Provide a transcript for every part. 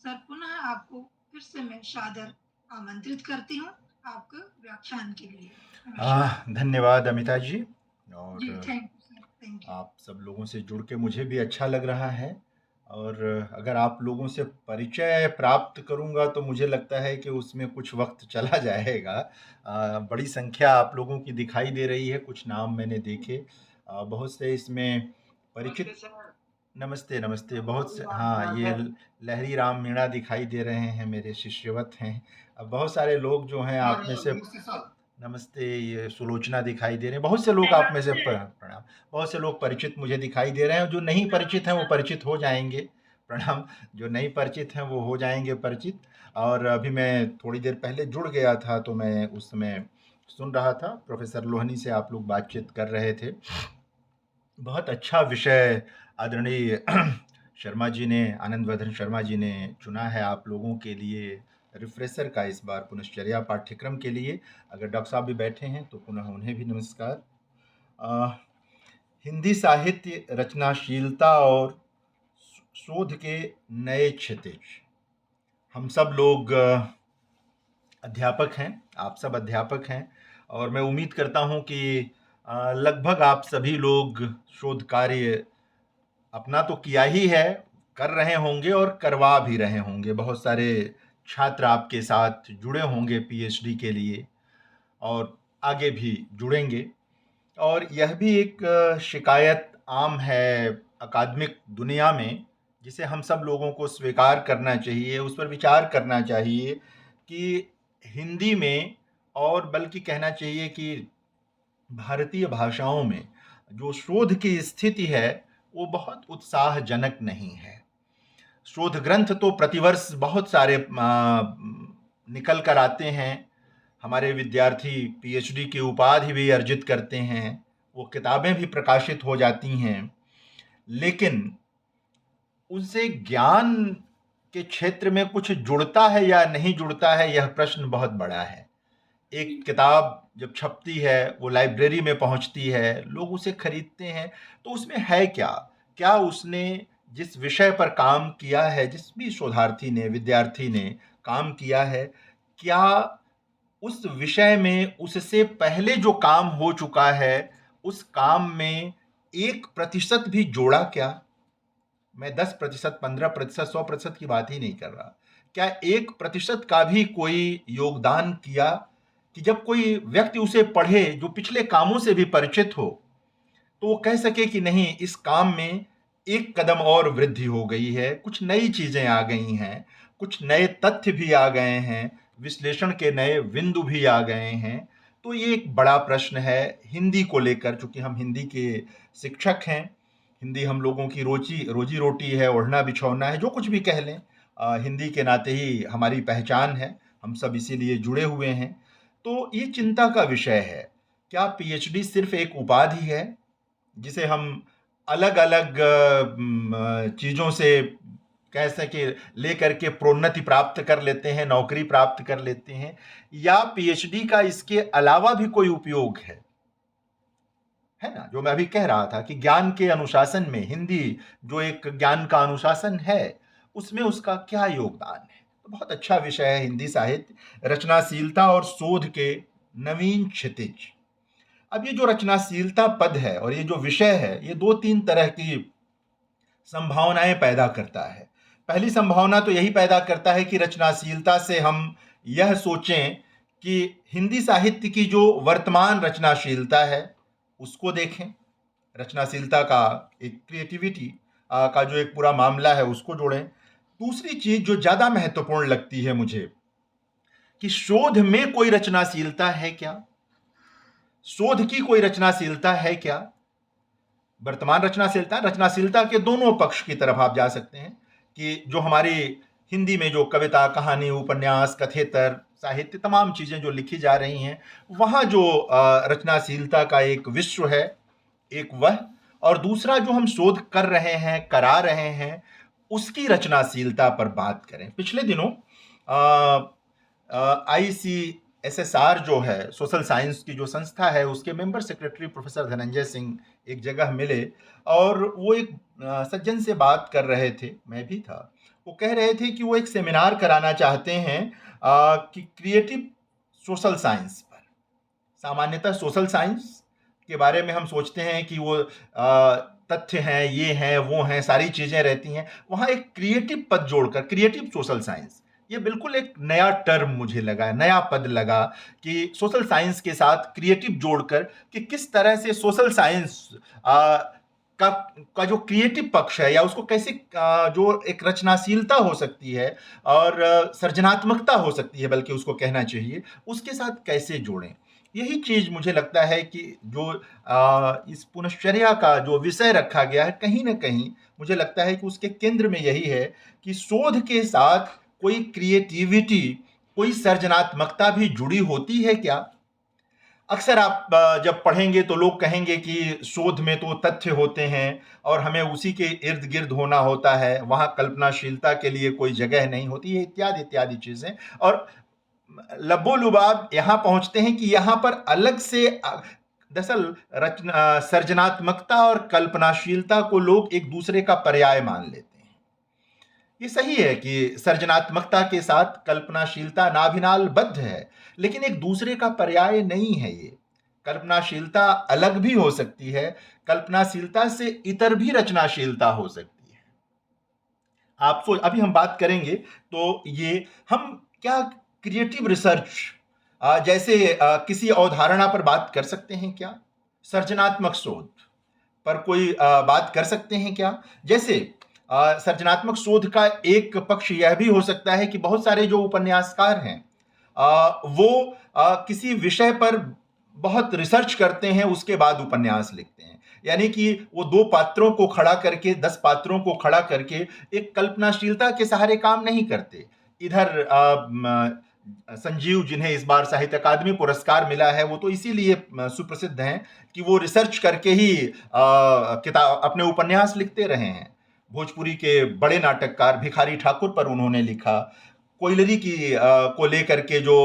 Sir पुनः आपको फिर से मैं सादर आमंत्रित करती हूँ आपके व्याख्यान के लिए। नमस्कार। धन्यवाद अमिता जी। जी, और thank you sir, thank you. आप सब लोगों से जुड़ के मुझे भी अच्छा लग रहा है। और अगर आप लोगों से परिचय प्राप्त करूंगा तो मुझे लगता है कि उसमें कुछ वक्त चला जाएगा। बड़ी संख्या आप लोगों की दिखाई दे रही है, कुछ नाम मैंने देखे। बहुत से इसमें परिचित। नमस्ते नमस्ते। बहुत से, हाँ, ये लहरी राम मीणा दिखाई दे रहे हैं, मेरे शिष्यवत हैं। अब बहुत सारे लोग जो हैं आप में से, नमस्ते, ये सुलोचना दिखाई दे रहे हैं। बहुत से लोग आप में से प्रणाम। बहुत से लोग परिचित मुझे दिखाई दे रहे हैं। जो नहीं परिचित हैं वो परिचित हो जाएंगे। प्रणाम। जो नहीं परिचित हैं वो हो जाएंगे परिचित। और अभी मैं थोड़ी देर पहले जुड़ गया था तो मैं उस समय सुन रहा था, प्रोफेसर लोहनी से आप लोग बातचीत कर रहे थे। बहुत अच्छा विषय आदरणीय शर्मा जी ने, आनंद वर्धन शर्मा जी ने चुना है आप लोगों के लिए रिफ्रेशर का, इस बार पुनश्चर्या पाठ्यक्रम के लिए। अगर डॉक्टर साहब भी बैठे हैं तो पुनः उन्हें भी नमस्कार। अ, हिंदी साहित्य रचनाशीलता और शोध के नए क्षितिज। हम सब लोग अध्यापक हैं, आप सब अध्यापक हैं, और मैं उम्मीद करता हूं कि लगभग आप सभी लोग शोध कार्य अपना तो किया ही है, कर रहे होंगे और करवा भी रहे होंगे। बहुत सारे छात्र आपके साथ जुड़े होंगे पीएचडी के लिए, और आगे भी जुड़ेंगे। और यह भी एक शिकायत आम है अकादमिक दुनिया में, जिसे हम सब लोगों को स्वीकार करना चाहिए, उस पर विचार करना चाहिए कि हिंदी में, और बल्कि कहना चाहिए कि भारतीय भाषाओं में जो शोध की स्थिति है वो बहुत उत्साहजनक नहीं है। शोध ग्रंथ तो प्रतिवर्ष बहुत सारे निकल कर आते हैं। हमारे विद्यार्थी पीएचडी की उपाधि भी अर्जित करते हैं, वो किताबें भी प्रकाशित हो जाती हैं, लेकिन उनसे ज्ञान के क्षेत्र में कुछ जुड़ता है या नहीं जुड़ता है, यह प्रश्न बहुत बड़ा है। एक किताब जब छपती है, वो लाइब्रेरी में पहुंचती है, लोग उसे खरीदते हैं, तो उसमें है क्या? क्या उसने जिस विषय पर काम किया है, जिस भी शोधार्थी ने, विद्यार्थी ने काम किया है, क्या उस विषय में उससे पहले जो काम हो चुका है, उस काम में 1% भी जोड़ा क्या? मैं 10%, 15%, 100% की बात ही नहीं कर रहा। क्या 1% का भी कोई योगदान किया कि जब कोई व्यक्ति उसे पढ़े जो पिछले कामों से भी परिचित हो, तो वो कह सके कि नहीं, इस काम में एक कदम और वृद्धि हो गई है, कुछ नई चीजें आ गई हैं, कुछ नए तथ्य भी आ गए हैं, विश्लेषण के नए बिंदु भी आ गए हैं। तो ये एक बड़ा प्रश्न है हिंदी को लेकर, चूंकि हम हिंदी के शिक्षक हैं। हिंदी हम लोगों की रोजी रोटी है, ओढ़ना बिछौना है, जो कुछ भी कह लें, हिंदी के नाते ही हमारी पहचान है। हम सब इसीलिए जुड़े हुए हैं। तो ये चिंता का विषय है, क्या पीएचडी सिर्फ एक उपाधि है जिसे हम अलग अलग चीजों से कह सके लेकर के प्रोन्नति प्राप्त कर लेते हैं, नौकरी प्राप्त कर लेते हैं, या पीएचडी का इसके अलावा भी कोई उपयोग है ना? जो मैं अभी कह रहा था कि ज्ञान के अनुशासन में हिंदी जो एक ज्ञान का अनुशासन है, उसमें उसका क्या योगदान है? तो बहुत अच्छा विषय है हिंदी साहित्य, रचनाशीलता और शोध के नवीन क्षितिज। अब ये जो रचनाशीलता पद है और ये जो विषय है, ये दो तीन तरह की संभावनाएं पैदा करता है। पहली संभावना तो यही पैदा करता है कि रचनाशीलता से हम यह सोचें कि हिंदी साहित्य की जो वर्तमान रचनाशीलता है उसको देखें, रचनाशीलता का एक क्रिएटिविटी का जो एक पूरा मामला है उसको जोड़ें। दूसरी चीज जो ज्यादा महत्वपूर्ण लगती है मुझे, कि शोध में कोई रचनाशीलता है क्या? शोध की कोई रचनाशीलता है क्या? वर्तमान रचनाशीलता, रचनाशीलता के दोनों पक्ष की तरफ आप जा सकते हैं, कि जो हमारी हिंदी में जो कविता, कहानी, उपन्यास, कथेतर, साहित्य, तमाम चीजें जो लिखी जा रही हैं, वहां जो रचनाशीलता का एक विश्व है, एक वह, और दूसरा जो हम शोध कर रहे हैं, करा रहे हैं, उसकी रचनाशीलता पर बात करें। पिछले दिनों ICSSR जो है, सोशल साइंस की जो संस्था है, उसके member secretary professor Dhananjay Singh एक जगह मिले, और वो एक सज्जन से बात कर रहे थे, मैं भी था। वो कह रहे थे कि वो एक सेमिनार कराना चाहते हैं कि क्रिएटिव सोशल साइंस पर। सामान्यतः सोशल साइंस के बारे में हम सोचते हैं कि वो तथ्य हैं, ये हैं, वो हैं, सारी चीज़ें रहती हैं। वहाँ एक क्रिएटिव पद जोड़कर क्रिएटिव सोशल साइंस, ये बिल्कुल एक नया टर्म मुझे लगा, नया पद लगा कि सोशल साइंस के साथ क्रिएटिव जोड़कर कि किस तरह से सोशल साइंस का जो क्रिएटिव पक्ष है या उसको कैसे जो एक रचनाशीलता हो सकती है और सृजनात्मकता हो सकती है, बल्कि उसको कहना चाहिए, उसके साथ कैसे जोड़ें। यही चीज़ मुझे लगता है कि जो इस पुनश्चर्या का जो विषय रखा गया है, कहीं न कहीं मुझे लगता है कि उसके केंद्र में यही है कि शोध के साथ कोई क्रिएटिविटी, कोई सृजनात्मकता भी जुड़ी होती है क्या? अक्सर आप जब पढ़ेंगे तो लोग कहेंगे कि शोध में तो तथ्य होते हैं और हमें उसी के इर्द-गिर्द होना होता है, वहाँ कल्पनाशीलता के लिए कोई जगह नहीं होती है, इत्यादि चीज़ें। और लबो-लुबाब यहाँ पहुँचते हैं कि यहाँ पर अलग से दरअसल सृजनात्मकता और कल्पनाशीलता को लोग एक दूसरे का पर्याय मान लेते हैं। ये सही है कि सृजनात्मकता के साथ कल्पनाशीलता नाभिनाल बद्ध है, लेकिन एक दूसरे का पर्याय नहीं है ये। कल्पनाशीलता अलग भी हो सकती है, कल्पनाशीलता से इतर भी रचनाशीलता हो सकती है। अभी हम बात करेंगे तो ये हम क्या क्रिएटिव रिसर्च जैसे किसी अवधारणा पर बात कर सकते हैं क्या? सृजनात्मक शोध पर कोई बात कर सकते हैं क्या? जैसे सृजनात्मक शोध का एक पक्ष यह भी हो सकता है कि बहुत सारे जो उपन्यासकार हैं वो किसी विषय पर बहुत रिसर्च करते हैं, उसके बाद उपन्यास लिखते हैं। यानी कि वो 2 पात्रों को खड़ा करके, 10 पात्रों को खड़ा करके एक कल्पनाशीलता के सहारे काम नहीं करते। इधर संजीव, जिन्हें इस बार साहित्य अकादमी पुरस्कार मिला है, वो तो इसीलिए सुप्रसिद्ध हैं कि वो रिसर्च करके ही किताब अपने उपन्यास लिखते रहे हैं। भोजपुरी के बड़े नाटककार भिखारी ठाकुर पर उन्होंने लिखा, कोयलरी की को लेकर के जो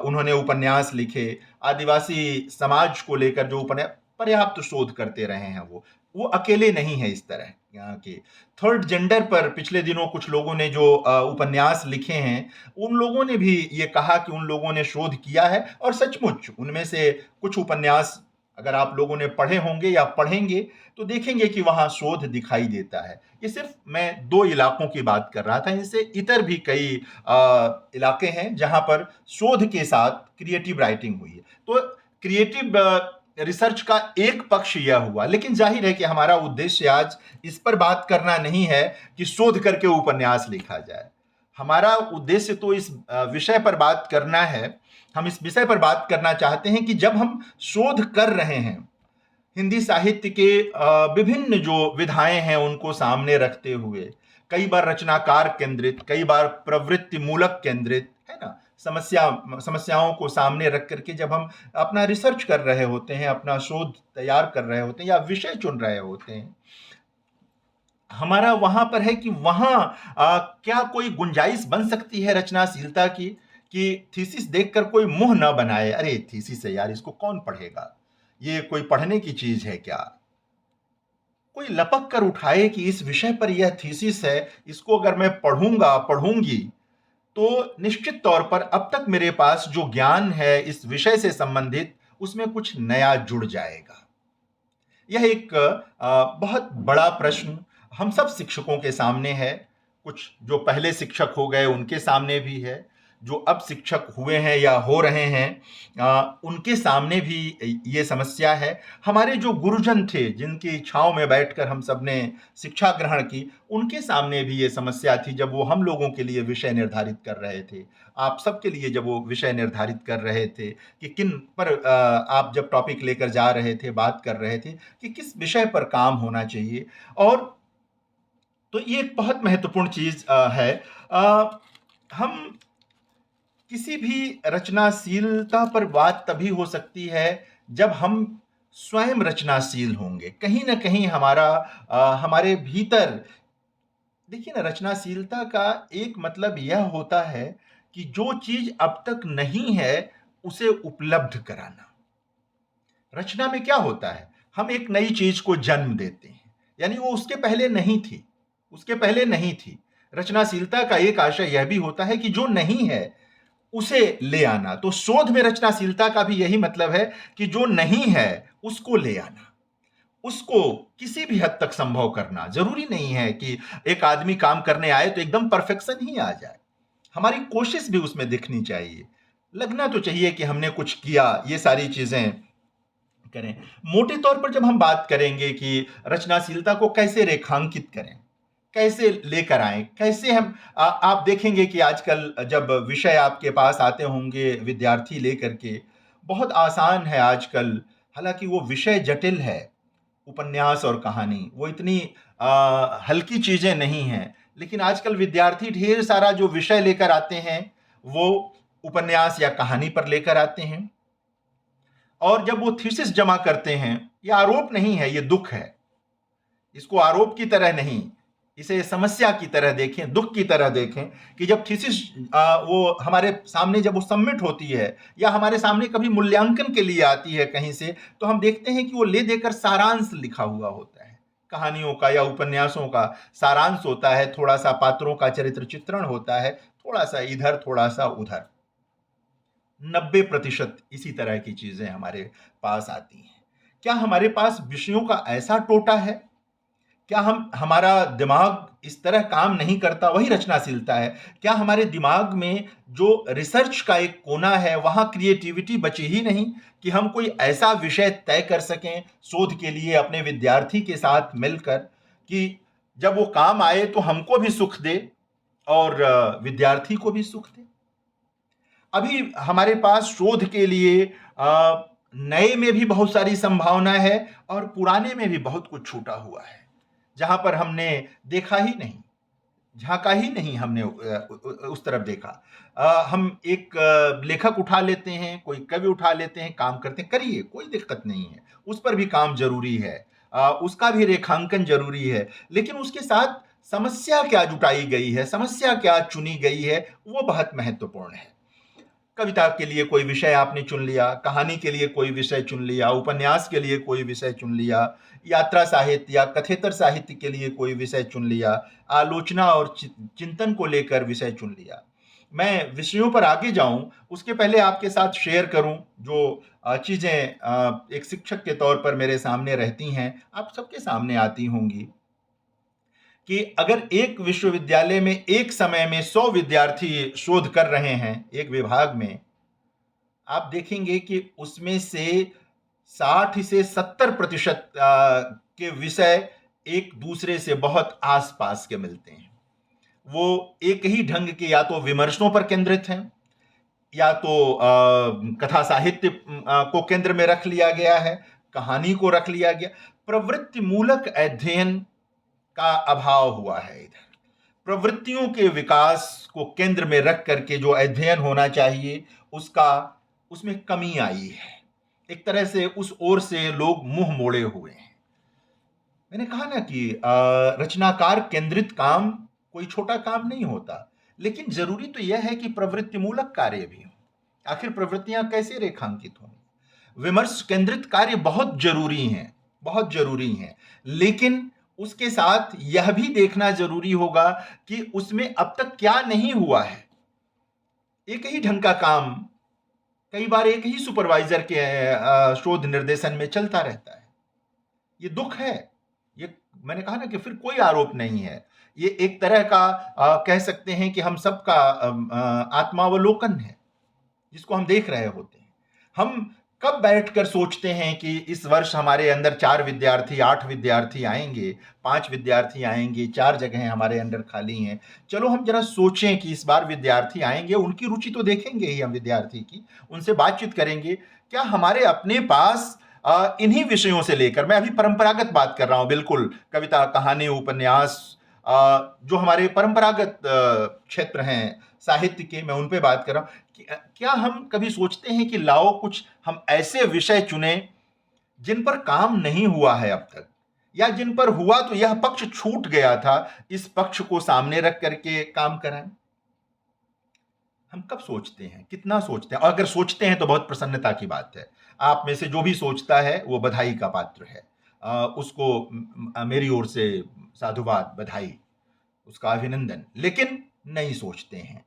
उन्होंने उपन्यास लिखे, आदिवासी समाज को लेकर जो पर्याप्त शोध करते रहे हैं वो अकेले नहीं है इस तरह यहाँ के। थर्ड जेंडर पर पिछले दिनों कुछ लोगों ने जो उपन्यास लिखे हैं, उन लोगों ने भी ये कहा कि उन लोगों ने शोध किया है और सचमुच उनमें से कुछ उपन्यास अगर आप लोगों ने पढ़े होंगे या पढ़ेंगे तो देखेंगे कि वहाँ शोध दिखाई देता है। ये सिर्फ मैं 2 इलाकों की बात कर रहा था, इनसे इतर भी कई इलाके हैं जहाँ पर शोध के साथ क्रिएटिव राइटिंग हुई है। तो क्रिएटिव रिसर्च का एक पक्ष यह हुआ, लेकिन जाहिर है कि हमारा उद्देश्य आज इस पर बात करना नहीं है कि शोध करके उपन्यास लिखा जाए। हमारा उद्देश्य तो इस विषय पर बात करना है। हम इस विषय पर बात करना चाहते हैं कि जब हम शोध कर रहे हैं, हिंदी साहित्य के विभिन्न जो विधाएं हैं उनको सामने रखते हुए, कई बार रचनाकार केंद्रित, कई बार प्रवृत्ति मूलक केंद्रित, है ना, समस्याओं को सामने रख करके जब हम अपना रिसर्च कर रहे होते हैं, अपना शोध तैयार कर रहे होते हैं या विषय चुन रहे होते हैं, हमारा वहां पर है कि वहां क्या कोई गुंजाइश बन सकती है रचनाशीलता की कि थीसिस देखकर कोई मुंह न बनाए, अरे थीसिस है यार, इसको कौन पढ़ेगा, ये कोई पढ़ने की चीज है क्या? कोई लपक कर उठाए कि इस विषय पर यह थीसिस है, इसको अगर मैं पढ़ूंगा पढ़ूंगी तो निश्चित तौर पर अब तक मेरे पास जो ज्ञान है इस विषय से संबंधित, उसमें कुछ नया जुड़ जाएगा। यह एक बहुत बड़ा प्रश्न हम सब शिक्षकों के सामने है। कुछ जो पहले शिक्षक हो गए उनके सामने भी है, जो अब शिक्षक हुए हैं या हो रहे हैं उनके सामने भी ये समस्या है। हमारे जो गुरुजन थे, जिनकी छाँव में बैठकर हम सब ने शिक्षा ग्रहण की, उनके सामने भी ये समस्या थी जब वो हम लोगों के लिए विषय निर्धारित कर रहे थे। आप सबके लिए जब वो विषय निर्धारित कर रहे थे कि किन पर आप जब टॉपिक लेकर जा रहे थे, बात कर रहे थे कि किस विषय पर काम होना चाहिए। और तो ये एक बहुत महत्वपूर्ण चीज़ है। हम किसी भी रचनाशीलता पर बात तभी हो सकती है जब हम स्वयं रचनाशील होंगे। कहीं न कहीं हमारे भीतर, देखिए ना, रचनाशीलता का एक मतलब यह होता है कि जो चीज़ अब तक नहीं है उसे उपलब्ध कराना। रचना में क्या होता है? हम एक नई चीज़ को जन्म देते हैं, यानी वो उसके पहले नहीं थी, उसके पहले नहीं थी। रचनाशीलता का एक आशय यह भी होता है कि जो नहीं है उसे ले आना। तो शोध में रचनाशीलता का भी यही मतलब है कि जो नहीं है उसको ले आना, उसको किसी भी हद तक संभव करना। जरूरी नहीं है कि एक आदमी काम करने आए तो एकदम परफेक्शन ही आ जाए, हमारी कोशिश भी उसमें दिखनी चाहिए, लगना तो चाहिए कि हमने कुछ किया, ये सारी चीजें करें। मोटे तौर पर जब हम बात करेंगे कि रचनाशीलता को कैसे रेखांकित करें, कैसे लेकर आए, कैसे हम आप देखेंगे कि आजकल जब विषय आपके पास आते होंगे विद्यार्थी लेकर के, बहुत आसान है आजकल, हालांकि वो विषय जटिल है। उपन्यास और कहानी वो इतनी हल्की चीजें नहीं हैं, लेकिन आजकल विद्यार्थी ढेर सारा जो विषय लेकर आते हैं वो उपन्यास या कहानी पर लेकर आते हैं, और जब वो थीसिस जमा करते हैं, ये आरोप नहीं है, ये दुख है। इसको आरोप की तरह नहीं, इसे समस्या की तरह देखें, दुख की तरह देखें कि जब थीसिस वो हमारे सामने जब वो सबमिट होती है या हमारे सामने कभी मूल्यांकन के लिए आती है कहीं से, तो हम देखते हैं कि वो ले देकर सारांश लिखा हुआ होता है, कहानियों का या उपन्यासों का सारांश होता है, थोड़ा सा पात्रों का चरित्र चित्रण होता है, थोड़ा सा इधर थोड़ा सा उधर। 90% इसी तरह की चीजें हमारे पास आती हैं। क्या हमारे पास विषयों का ऐसा टोटा है? क्या हमारा दिमाग इस तरह काम नहीं करता? वही रचनाशीलता है। क्या हमारे दिमाग में जो रिसर्च का एक कोना है वहां क्रिएटिविटी बची ही नहीं कि हम कोई ऐसा विषय तय कर सकें शोध के लिए अपने विद्यार्थी के साथ मिलकर कि जब वो काम आए तो हमको भी सुख दे और विद्यार्थी को भी सुख दे? अभी हमारे पास शोध के लिए नए में भी बहुत सारी संभावना है और पुराने में भी बहुत कुछ छूटा हुआ है, जहां पर हमने देखा ही नहीं, झांका ही नहीं, हमने उस तरफ देखा। हम एक लेखक उठा लेते हैं, कोई कवि उठा लेते हैं, काम करते हैं, करिए, कोई दिक्कत नहीं है, उस पर भी काम जरूरी है, उसका भी रेखांकन जरूरी है, लेकिन उसके साथ समस्या क्या जुटाई गई है, समस्या क्या चुनी गई है, वो बहुत महत्वपूर्ण है। कविता के लिए कोई विषय आपने चुन लिया, कहानी के लिए कोई विषय चुन लिया, उपन्यास के लिए कोई विषय चुन लिया, यात्रा साहित्य या कथेतर साहित्य के लिए कोई विषय चुन लिया, आलोचना और चिंतन को लेकर विषय चुन लिया। मैं विषयों पर आगे जाऊं उसके पहले आपके साथ शेयर करूं जो चीजें एक शिक्षक के तौर पर मेरे सामने रहती हैं, आप सबके सामने आती होंगी, कि अगर एक विश्वविद्यालय में एक समय में 100 विद्यार्थी शोध कर रहे हैं एक विभाग में, आप देखेंगे कि उसमें से 60 से 70% के विषय एक दूसरे से बहुत आसपास के मिलते हैं। वो एक ही ढंग के या तो विमर्शों पर केंद्रित हैं, या तो कथा साहित्य को केंद्र में रख लिया गया है, कहानी को रख लिया गया। प्रवृत्ति मूलक अध्ययन का अभाव हुआ है इधर। प्रवृत्तियों के विकास को केंद्र में रख करके जो अध्ययन होना चाहिए उसमें कमी आई है। एक तरह से उस ओर से लोग मुंह मोड़े हुए हैं। मैंने कहा ना कि रचनाकार केंद्रित काम कोई छोटा काम नहीं होता, लेकिन जरूरी तो यह है कि प्रवृत्ति मूलक कार्य भी हो। आखिर प्रवृत्तियां कैसे रेखांकित होंगी? विमर्श केंद्रित कार्य बहुत जरूरी हैं, बहुत जरूरी हैं, लेकिन उसके साथ यह भी देखना जरूरी होगा कि उसमें अब तक क्या नहीं हुआ है। एक ही ढंग का काम कई बार एक ही सुपरवाइजर के शोध निर्देशन में चलता रहता है। ये दुख है। ये मैंने कहा ना कि फिर कोई आरोप नहीं है, ये एक तरह का कह सकते हैं कि हम सबका आत्मावलोकन है जिसको हम देख रहे होते हैं। हम कब बैठकर सोचते हैं कि इस वर्ष हमारे अंदर 4 विद्यार्थी, 8 विद्यार्थी आएंगे, 5 विद्यार्थी आएंगे, 4 जगहें हमारे अंदर खाली हैं, चलो हम जरा सोचें कि इस बार विद्यार्थी आएंगे, उनकी रुचि तो देखेंगे ही हम विद्यार्थी की, उनसे बातचीत करेंगे। क्या हमारे अपने पास इन्हीं विषयों से लेकर, मैं अभी परंपरागत बात कर रहा हूं, बिल्कुल कविता, कहानी, उपन्यास, जो हमारे परंपरागत क्षेत्र हैं साहित्य के, मैं उन पे बात कर रहा हूं। क्या हम कभी सोचते हैं कि लाओ कुछ हम ऐसे विषय चुने जिन पर काम नहीं हुआ है अब तक, या जिन पर हुआ तो यह पक्ष छूट गया था, इस पक्ष को सामने रख करके काम कराएं? हम कब सोचते हैं, कितना सोचते हैं? और अगर सोचते हैं तो बहुत प्रसन्नता की बात है। आप में से जो भी सोचता है वो बधाई का पात्र है। उसको मेरी ओर से साधुवाद, बधाई, उसका अभिनंदन, लेकिन नहीं सोचते हैं,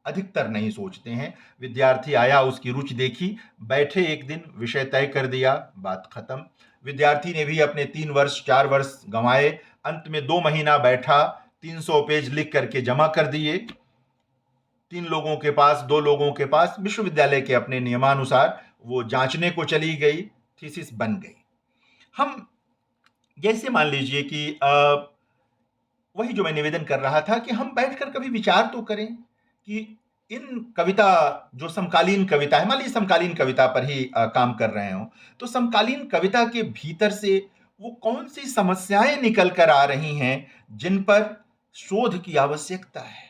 अधिकतर नहीं सोचते हैं। विद्यार्थी आया, उसकी रुचि देखी, बैठे एक दिन, विषय तय कर दिया, बात खत्म। विद्यार्थी ने भी अपने 3 वर्ष 4 वर्ष गंवाए, अंत में 2 महीना बैठा, 300 पेज लिख करके जमा कर दिए। 3 लोगों के पास, 2 लोगों के पास, विश्वविद्यालय के अपने नियमानुसार वो जांचने को चली गई, थीसिस बन गई। हम जैसे मान लीजिए कि वही जो मैं निवेदन कर रहा था कि हम बैठकर कभी विचार तो करें कि इन कविता, जो समकालीन कविता है, मान लीजिए समकालीन कविता पर ही काम कर रहे हो, तो समकालीन कविता के भीतर से वो कौन सी समस्याएं निकल कर आ रही हैं जिन पर शोध की आवश्यकता है।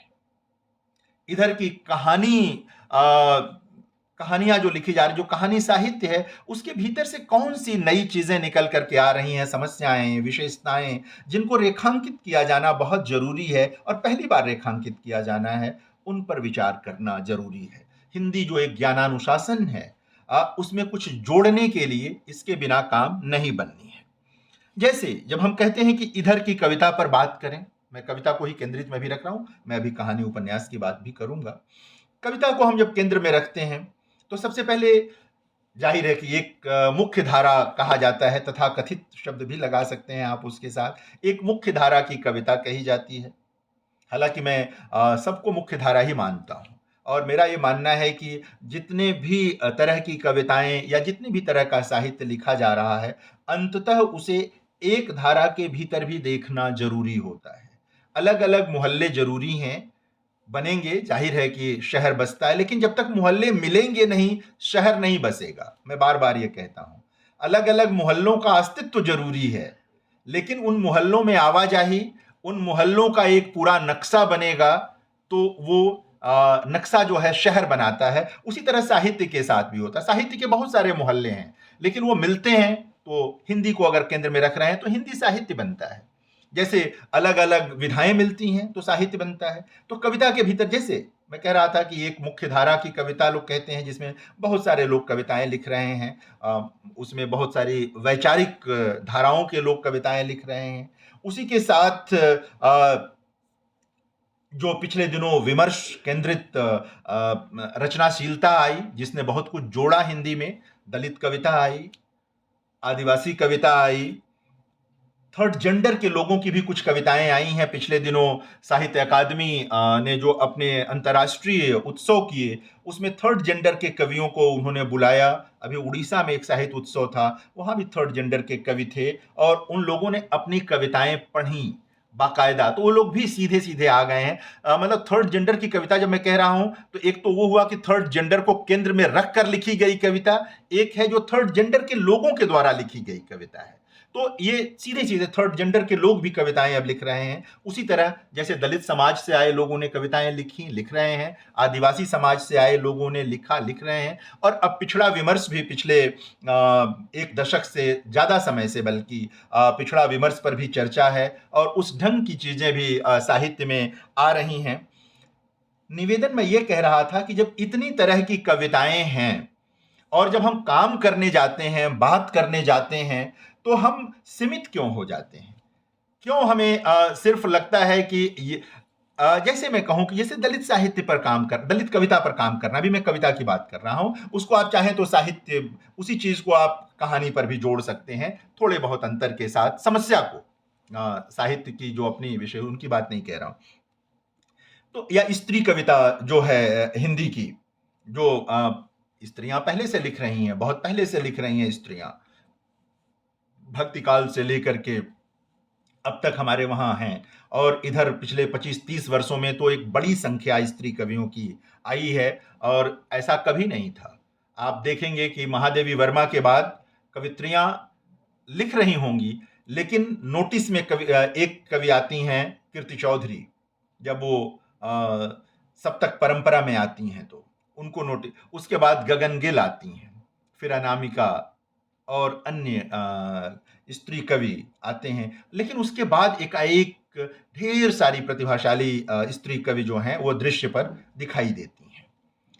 इधर की कहानियां जो लिखी जा रही, जो कहानी साहित्य है, उसके भीतर से कौन सी नई चीजें निकल करके आ रही हैं, समस्याएं, विशेषताएं, जिनको रेखांकित किया जाना बहुत जरूरी है और पहली बार रेखांकित किया जाना है, उन पर विचार करना जरूरी है। हिंदी जो एक ज्ञानानुशासन है, उसमें कुछ जोड़ने के लिए इसके बिना काम नहीं बननी है। जैसे जब हम कहते हैं कि इधर की कविता पर बात करें, मैं कविता को ही केंद्रित में भी रख रहा हूं, मैं अभी कहानी उपन्यास की बात भी करूंगा। कविता को हम जब केंद्र में रखते हैं तो सबसे पहले जाहिर है कि एक मुख्य धारा कहा जाता है, तथा कथित शब्द भी लगा सकते हैं आप उसके साथ, एक मुख्य धारा की कविता कही जाती है। हालांकि मैं सबको मुख्य धारा ही मानता हूं, और मेरा ये मानना है कि जितने भी तरह की कविताएं या जितने भी तरह का साहित्य लिखा जा रहा है, अंततः उसे एक धारा के भीतर भी देखना जरूरी होता है। अलग अलग मोहल्ले जरूरी हैं, बनेंगे, जाहिर है कि शहर बसता है, लेकिन जब तक मोहल्ले मिलेंगे नहीं, शहर नहीं बसेगा। मैं बार बार ये कहता हूं, अलग अलग मोहल्लों का अस्तित्व जरूरी है, लेकिन उन मोहल्लों में आवाजाही, उन मोहल्लों का एक पूरा नक्शा बनेगा तो वो नक्शा जो है शहर बनाता है। उसी तरह साहित्य के साथ भी होता है। साहित्य के बहुत सारे मोहल्ले हैं, लेकिन वो मिलते हैं, तो हिंदी को अगर केंद्र में रख रहे हैं तो हिंदी साहित्य बनता है। जैसे अलग अलग विधाएं मिलती हैं तो साहित्य बनता है। तो कविता के भीतर, जैसे मैं कह रहा था कि एक मुख्य धारा की कविता लोग कहते हैं, जिसमें बहुत सारे लोग कविताएं लिख रहे हैं, उसमें बहुत सारी वैचारिक धाराओं के लोग कविताएं लिख रहे हैं। उसी के साथ जो पिछले दिनों विमर्श केंद्रित रचनाशीलता आई, जिसने बहुत कुछ जोड़ा हिंदी में, दलित कविता आई, आदिवासी कविता आई, थर्ड जेंडर के लोगों की भी कुछ कविताएं आई हैं। पिछले दिनों साहित्य अकादमी ने जो अपने अंतर्राष्ट्रीय उत्सव किए, उसमें थर्ड जेंडर के कवियों को उन्होंने बुलाया। अभी उड़ीसा में एक साहित्य उत्सव था, वहां भी थर्ड जेंडर के कवि थे, और उन लोगों ने अपनी कविताएं पढ़ी बाकायदा। तो वो लोग भी सीधे सीधे आ गए हैं। मतलब थर्ड जेंडर की कविता जब मैं कह रहा हूं, तो एक तो वो हुआ कि थर्ड जेंडर को केंद्र में रख कर लिखी गई कविता, एक है जो थर्ड जेंडर के लोगों के द्वारा लिखी गई कविता है। तो ये सीधे सीधे थर्ड जेंडर के लोग भी कविताएं अब लिख रहे हैं। उसी तरह जैसे दलित समाज से आए लोगों ने कविताएं लिखी, लिख रहे हैं, आदिवासी समाज से आए लोगों ने लिखा, लिख रहे हैं, और अब पिछड़ा विमर्श भी पिछले एक दशक से ज़्यादा समय से, बल्कि पिछड़ा विमर्श पर भी चर्चा है, और उस ढंग की चीज़ें भी साहित्य में आ रही हैं। निवेदन में ये कह रहा था कि जब इतनी तरह की कविताएं हैं, और जब हम काम करने जाते हैं, बात करने जाते हैं, तो हम सीमित क्यों हो जाते हैं? क्यों हमें सिर्फ लगता है कि ये, जैसे मैं कहूं कि जैसे दलित साहित्य पर काम कर, दलित कविता पर काम करना, अभी मैं कविता की बात कर रहा हूं, उसको आप चाहें तो साहित्य, उसी चीज को आप कहानी पर भी जोड़ सकते हैं, थोड़े बहुत अंतर के साथ, समस्या को, साहित्य की जो अपनी विषय, उनकी बात नहीं कह रहा हूं। तो या स्त्री कविता जो है हिंदी की, जो स्त्रियां पहले से लिख रही हैं, बहुत पहले से लिख रही हैं स्त्रियां, भक्ति काल से लेकर के अब तक हमारे वहाँ हैं, और इधर पिछले 25-30 वर्षों में तो एक बड़ी संख्या स्त्री कवियों की आई है, और ऐसा कभी नहीं था। आप देखेंगे कि महादेवी वर्मा के बाद कवित्रियां लिख रही होंगी, लेकिन नोटिस में एक कवि आती हैं, कीर्ति चौधरी, जब वो सप्तक परंपरा में आती हैं तो उनको नोटिस, उसके बाद गगन गिल आती हैं, फिर अनामिका और अन्य स्त्री कवि आते हैं, लेकिन उसके बाद एकाएक ढेर सारी प्रतिभाशाली स्त्री कवि जो हैं वो दृश्य पर दिखाई देती हैं।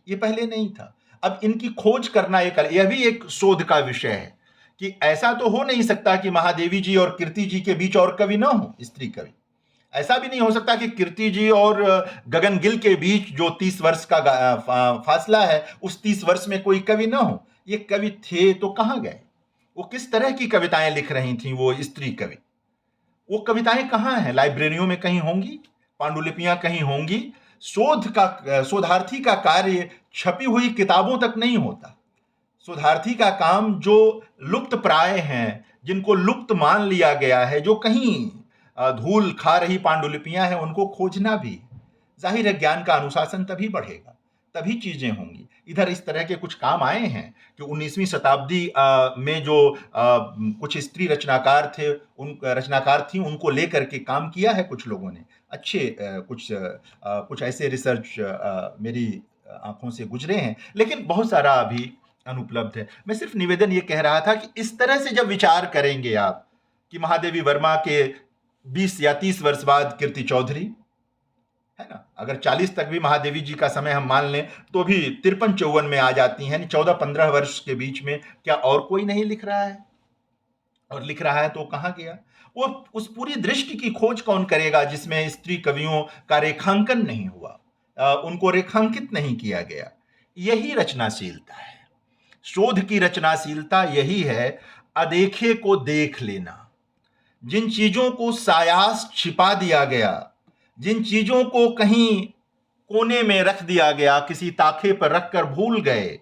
ये पहले नहीं था। अब इनकी खोज करना यह भी एक शोध का विषय है कि ऐसा तो हो नहीं सकता कि महादेवी जी और कीर्ति जी के बीच और कवि ना हो, स्त्री कवि। ऐसा भी नहीं हो सकता कि कीर्ति जी और गगन गिल के बीच जो 30 वर्ष का फासला है, उस 30 वर्ष में कोई कवि ना हो। ये कवि थे तो कहाँ गए? वो किस तरह की कविताएं लिख रही थी वो स्त्री कवि? वो कविताएं कहाँ हैं? लाइब्रेरियों में कहीं होंगी, पांडुलिपियां कहीं होंगी। शोधार्थी का कार्य छपी हुई किताबों तक नहीं होता। शोधार्थी का काम जो लुप्त प्राय हैं, जिनको लुप्त मान लिया गया है, जो कहीं धूल खा रही पांडुलिपियां हैं, उनको खोजना भी। जाहिर है ज्ञान का अनुशासन तभी बढ़ेगा, तभी चीजें होंगी। इधर इस तरह के कुछ काम आए हैं कि 19वीं शताब्दी में जो कुछ स्त्री रचनाकार थे, उन रचनाकार थी, उनको लेकर के काम किया है कुछ लोगों ने। अच्छे कुछ ऐसे रिसर्च मेरी आंखों से गुजरे हैं, लेकिन बहुत सारा अभी अनुपलब्ध है। मैं सिर्फ निवेदन ये कह रहा था कि इस तरह से जब विचार करेंगे आप कि महादेवी वर्मा के 20 या 30 वर्ष बाद कीर्ति चौधरी, है ना, अगर 40 तक भी महादेवी जी का समय हम मान लें तो भी 53-54 में आ जाती हैं, 14-15 वर्ष के बीच में क्या और कोई नहीं लिख रहा है? और लिख रहा है तो कहाँ गया वो? उस पूरी दृष्टि की खोज कौन करेगा जिसमें स्त्री कवियों का रेखांकन नहीं हुआ, उनको रेखांकित नहीं किया गया? यही रचनाशीलता है। शोध की रचनाशीलता यही है, अदेखे को देख लेना। जिन चीजों को सायास छिपा दिया गया, जिन चीजों को कहीं कोने में रख दिया गया, किसी ताखे पर रखकर भूल गए,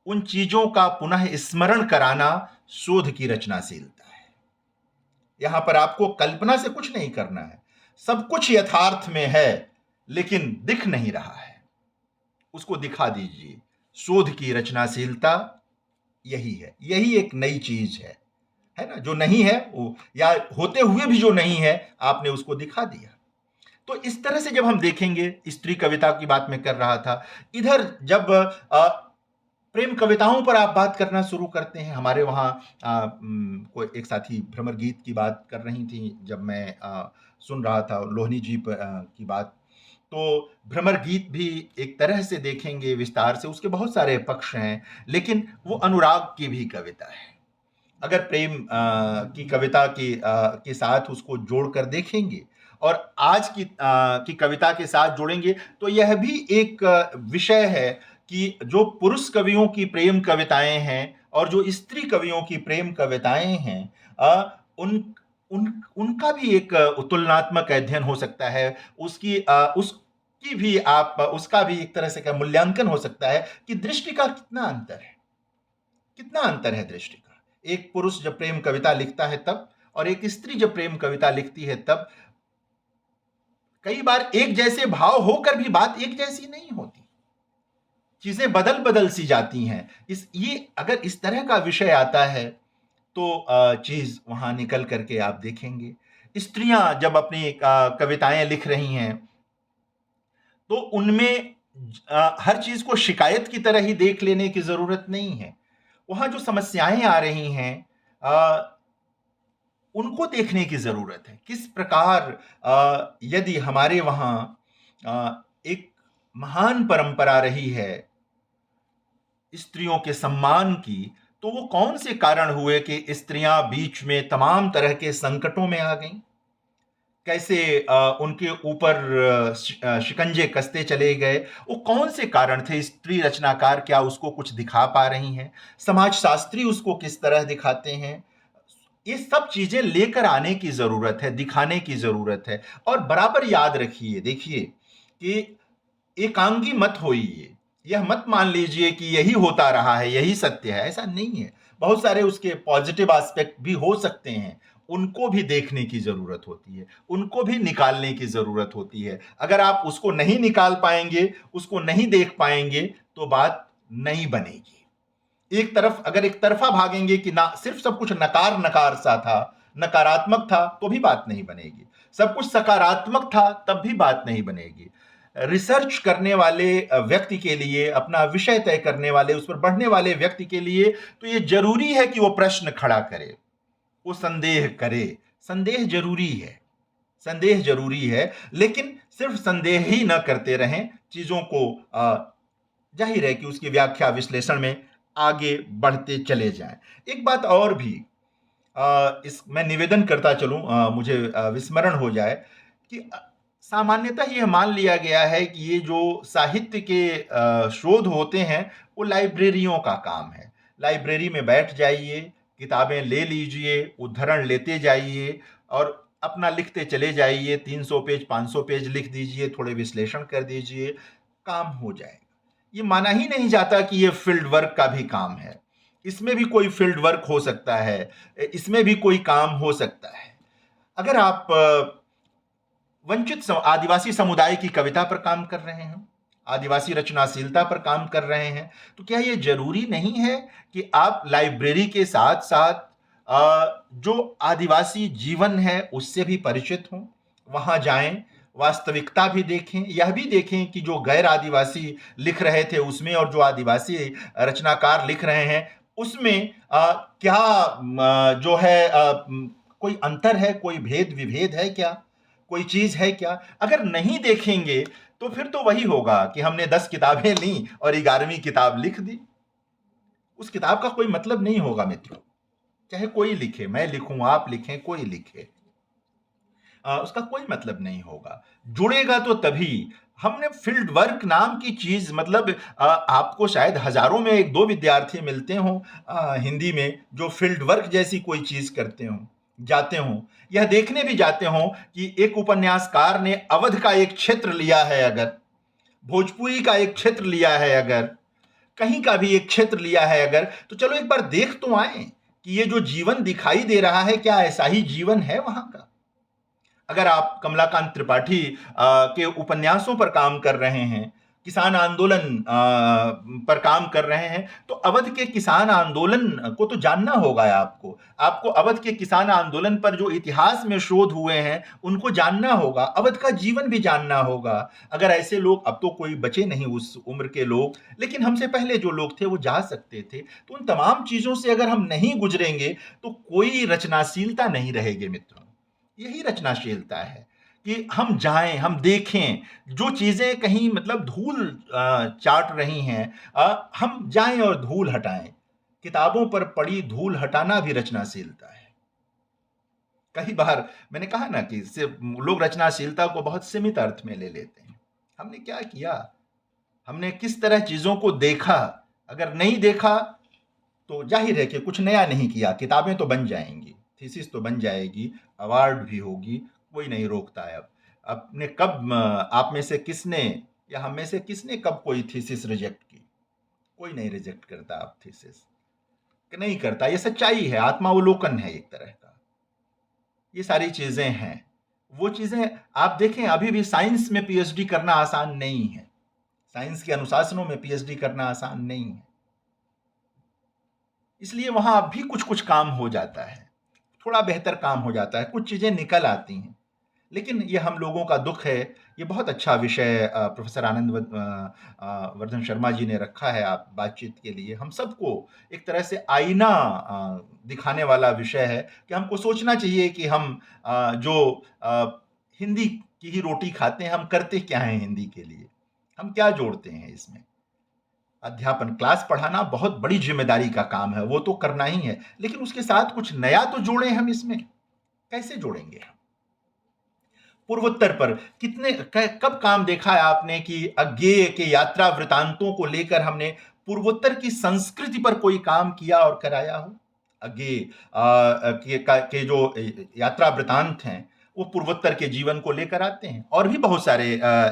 उन चीजों का पुनः स्मरण कराना शोध की रचनाशीलता है। यहां पर आपको कल्पना से कुछ नहीं करना है, सब कुछ यथार्थ में है लेकिन दिख नहीं रहा है, उसको दिखा दीजिए। शोध की रचनाशीलता यही है, यही एक नई चीज है ना, जो नहीं है वो, या होते हुए भी जो नहीं है, आपने उसको दिखा दिया। तो इस तरह से जब हम देखेंगे, स्त्री कविता की बात मैं कर रहा था, इधर जब प्रेम कविताओं पर आप बात करना शुरू करते हैं, हमारे वहाँ कोई एक साथी भ्रमर गीत की बात कर रही थी, जब मैं सुन रहा था लोहनी जी की बात, तो भ्रमर गीत भी एक तरह से देखेंगे विस्तार से, उसके बहुत सारे पक्ष हैं, लेकिन वो अनुराग की भी कविता है। अगर प्रेम की कविता के साथ उसको जोड़कर देखेंगे और आज की कविता के साथ जोड़ेंगे, तो यह भी एक विषय है कि जो पुरुष कवियों की प्रेम कविताएं हैं और जो स्त्री कवियों की प्रेम कविताएं हैं, उन उन उनका भी एक तुलनात्मक अध्ययन हो सकता है। उसका भी एक तरह से क्या मूल्यांकन हो सकता है कि दृष्टि का कितना अंतर है, कितना अंतर है दृष्टि का। एक पुरुष जब प्रेम कविता लिखता है तब, और एक स्त्री जब प्रेम कविता लिखती है तब, कई बार एक जैसे भाव होकर भी बात एक जैसी नहीं होती, चीजें बदल बदल सी जाती हैं। ये अगर इस तरह का विषय आता है तो चीज वहां निकल करके आप देखेंगे। स्त्रियां जब अपनी कविताएं लिख रही हैं तो उनमें हर चीज को शिकायत की तरह ही देख लेने की जरूरत नहीं है। वहां जो समस्याएं आ रही हैं, उनको देखने की जरूरत है। किस प्रकार यदि हमारे वहां एक महान परंपरा रही है स्त्रियों के सम्मान की, तो वो कौन से कारण हुए कि स्त्रियां बीच में तमाम तरह के संकटों में आ गईं? कैसे उनके ऊपर शिकंजे कसते चले गए? वो कौन से कारण थे? स्त्री रचनाकार क्या उसको कुछ दिखा पा रही हैं? समाजशास्त्री उसको किस तरह दिखाते हैं? ये सब चीजें लेकर आने की जरूरत है, दिखाने की जरूरत है। और बराबर याद रखिए, देखिए कि एकांगी मत होइए, यह मत मान लीजिए कि यही होता रहा है, यही सत्य है, ऐसा नहीं है। बहुत सारे उसके पॉजिटिव एस्पेक्ट भी हो सकते हैं, उनको भी देखने की जरूरत होती है, उनको भी निकालने की जरूरत होती है। अगर आप उसको नहीं निकाल पाएंगे, उसको नहीं देख पाएंगे, तो बात नहीं बनेगी। अगर एक तरफा भागेंगे कि ना सिर्फ सब कुछ नकार नकार सा था, नकारात्मक था, तो भी बात नहीं बनेगी। सब कुछ सकारात्मक था, तब भी बात नहीं बनेगी। रिसर्च करने वाले व्यक्ति के लिए, अपना विषय तय करने वाले, उस पर बढ़ने वाले व्यक्ति के लिए तो ये जरूरी है कि वो प्रश्न खड़ा करे, वो संदेह करे। संदेह जरूरी है, संदेह जरूरी है, लेकिन सिर्फ संदेह ही न करते रहें, चीजों को जाहिर है कि उसकी व्याख्या विश्लेषण में आगे बढ़ते चले जाएं। एक बात और भी मैं निवेदन करता चलूं, मुझे विस्मरण हो जाए कि सामान्यतः यह मान लिया गया है कि ये जो साहित्य के शोध होते हैं वो लाइब्रेरियों का काम है। लाइब्रेरी में बैठ जाइए, किताबें ले लीजिए, उद्धरण लेते जाइए और अपना लिखते चले जाइए। 300 पेज 500 पेज लिख दीजिए, थोड़े विश्लेषण कर दीजिए, काम हो जाएगा। ये माना ही नहीं जाता कि ये फील्ड वर्क का भी काम है। इसमें भी कोई फील्ड वर्क हो सकता है, इसमें भी कोई काम हो सकता है। अगर आप आदिवासी समुदाय की कविता पर काम कर रहे हैं, आदिवासी रचनाशीलता पर काम कर रहे हैं, तो क्या ये जरूरी नहीं है कि आप लाइब्रेरी के साथ साथ जो आदिवासी जीवन है उससे भी परिचित हों, वहां जाएं, वास्तविकता भी देखें, यह भी देखें कि जो गैर आदिवासी लिख रहे थे उसमें और जो आदिवासी रचनाकार लिख रहे हैं उसमें क्या जो है कोई अंतर है, कोई भेद विभेद है क्या, कोई चीज है क्या? अगर नहीं देखेंगे तो फिर तो वही होगा कि हमने 10 किताबें ली और 11वीं किताब लिख दी। उस किताब का कोई मतलब नहीं होगा मित्रों। चाहे कोई लिखे, मैं लिखूं, आप लिखें, कोई लिखे, उसका कोई मतलब नहीं होगा। जुड़ेगा तो तभी। हमने फील्ड वर्क नाम की चीज, मतलब आपको शायद हजारों में 1-2 विद्यार्थी मिलते हों हिंदी में जो फील्ड वर्क जैसी कोई चीज करते हों, जाते हों, यह देखने भी जाते हों कि एक उपन्यासकार ने अवध का एक क्षेत्र लिया है, अगर भोजपुरी का एक क्षेत्र लिया है, अगर कहीं का भी एक क्षेत्र लिया है अगर, तो चलो एक बार देख तो आए कि ये जो जीवन दिखाई दे रहा है क्या ऐसा ही जीवन है वहां का। अगर आप कमलाकांत त्रिपाठी के उपन्यासों पर काम कर रहे हैं, किसान आंदोलन पर काम कर रहे हैं, तो अवध के किसान आंदोलन को तो जानना होगा आपको। आपको अवध के किसान आंदोलन पर जो इतिहास में शोध हुए हैं उनको जानना होगा, अवध का जीवन भी जानना होगा। अगर ऐसे लोग, अब तो कोई बचे नहीं उस उम्र के लोग, लेकिन हमसे पहले जो लोग थे वो जा सकते थे, तो उन तमाम चीजों से अगर हम नहीं गुजरेंगे तो कोई रचनाशीलता नहीं रहेगी मित्रों। यही रचनाशीलता है कि हम जाएं, हम देखें, जो चीजें कहीं मतलब धूल चाट रही हैं, हम जाएं और धूल हटाएं। किताबों पर पड़ी धूल हटाना भी रचनाशीलता है। कई बार मैंने कहा ना कि सिर्फ लोग रचनाशीलता को बहुत सीमित अर्थ में ले लेते हैं। हमने क्या किया, हमने किस तरह चीजों को देखा। अगर नहीं देखा तो जाहिर है कि कुछ नया नहीं किया। किताबें तो बन जाएंगी, थीसिस तो बन जाएगी, अवार्ड भी होगी, कोई नहीं रोकता है। अब अपने कब आप में से किसने या हम में से किसने कब कोई थीसिस रिजेक्ट की? कोई नहीं रिजेक्ट करता आप थीसिस, नहीं करता। ये सच्चाई है, आत्मावलोकन है एक तरह का। ये सारी चीजें हैं, वो चीजें आप देखें। अभी भी साइंस में पीएचडी करना आसान नहीं है, साइंस के अनुशासनों में पीएचडी करना आसान नहीं है, इसलिए वहां अब भी कुछ कुछ काम हो जाता है, थोड़ा बेहतर काम हो जाता है, कुछ चीजें निकल आती हैं। लेकिन ये हम लोगों का दुख है। ये बहुत अच्छा विषय प्रोफेसर आनंद वर्धन शर्मा जी ने रखा है आप बातचीत के लिए। हम सबको एक तरह से आईना दिखाने वाला विषय है कि हमको सोचना चाहिए कि हम जो हिंदी की ही रोटी खाते हैं, हम करते क्या हैं हिंदी के लिए, हम क्या जोड़ते हैं इसमें। अध्यापन, क्लास पढ़ाना बहुत बड़ी जिम्मेदारी का काम है, वो तो करना ही है, लेकिन उसके साथ कुछ नया तो जोड़ें हम इसमें। कैसे जोड़ेंगे हम? पूर्वोत्तर पर कब काम देखा है आपने कि अज्ञेय के यात्रा वृतांतों को लेकर हमने पूर्वोत्तर की संस्कृति पर कोई काम किया और कराया हो? अज्ञेय के जो यात्रा वृतांत हैं वो पूर्वोत्तर के जीवन को लेकर आते हैं, और भी बहुत सारे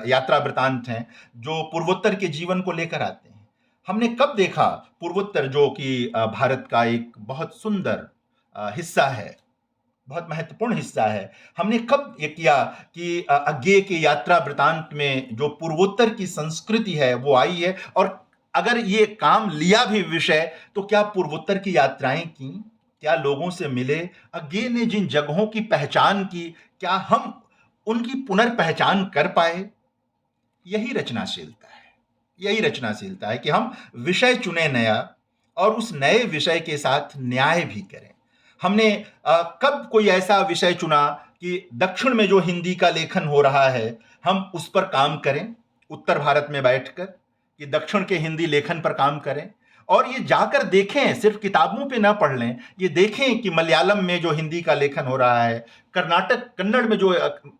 यात्रा वृतांत हैं जो पूर्वोत्तर के जीवन को लेकर आते हैं। हमने कब देखा पूर्वोत्तर, जो कि भारत का एक बहुत सुंदर हिस्सा है, बहुत महत्वपूर्ण हिस्सा है, हमने कब ये किया कि अज्ञेय के यात्रा वृतांत में जो पूर्वोत्तर की संस्कृति है वो आई है? और अगर ये काम लिया भी विषय, तो क्या पूर्वोत्तर की यात्राएं की, क्या लोगों से मिले? अज्ञेय ने जिन जगहों की पहचान की, क्या हम उनकी पुनर्पहचान कर पाए? यही रचनाशीलता है, यही रचनाशीलता है कि हम विषय चुने नया और उस नए विषय के साथ न्याय भी करें। हमने कब कोई ऐसा विषय चुना कि दक्षिण में जो हिंदी का लेखन हो रहा है हम उस पर काम करें, उत्तर भारत में बैठकर, कि दक्षिण के हिंदी लेखन पर काम करें, और ये जाकर देखें, सिर्फ किताबों पे ना पढ़ लें, ये देखें कि मलयालम में जो हिंदी का लेखन हो रहा है, कर्नाटक कन्नड़ में जो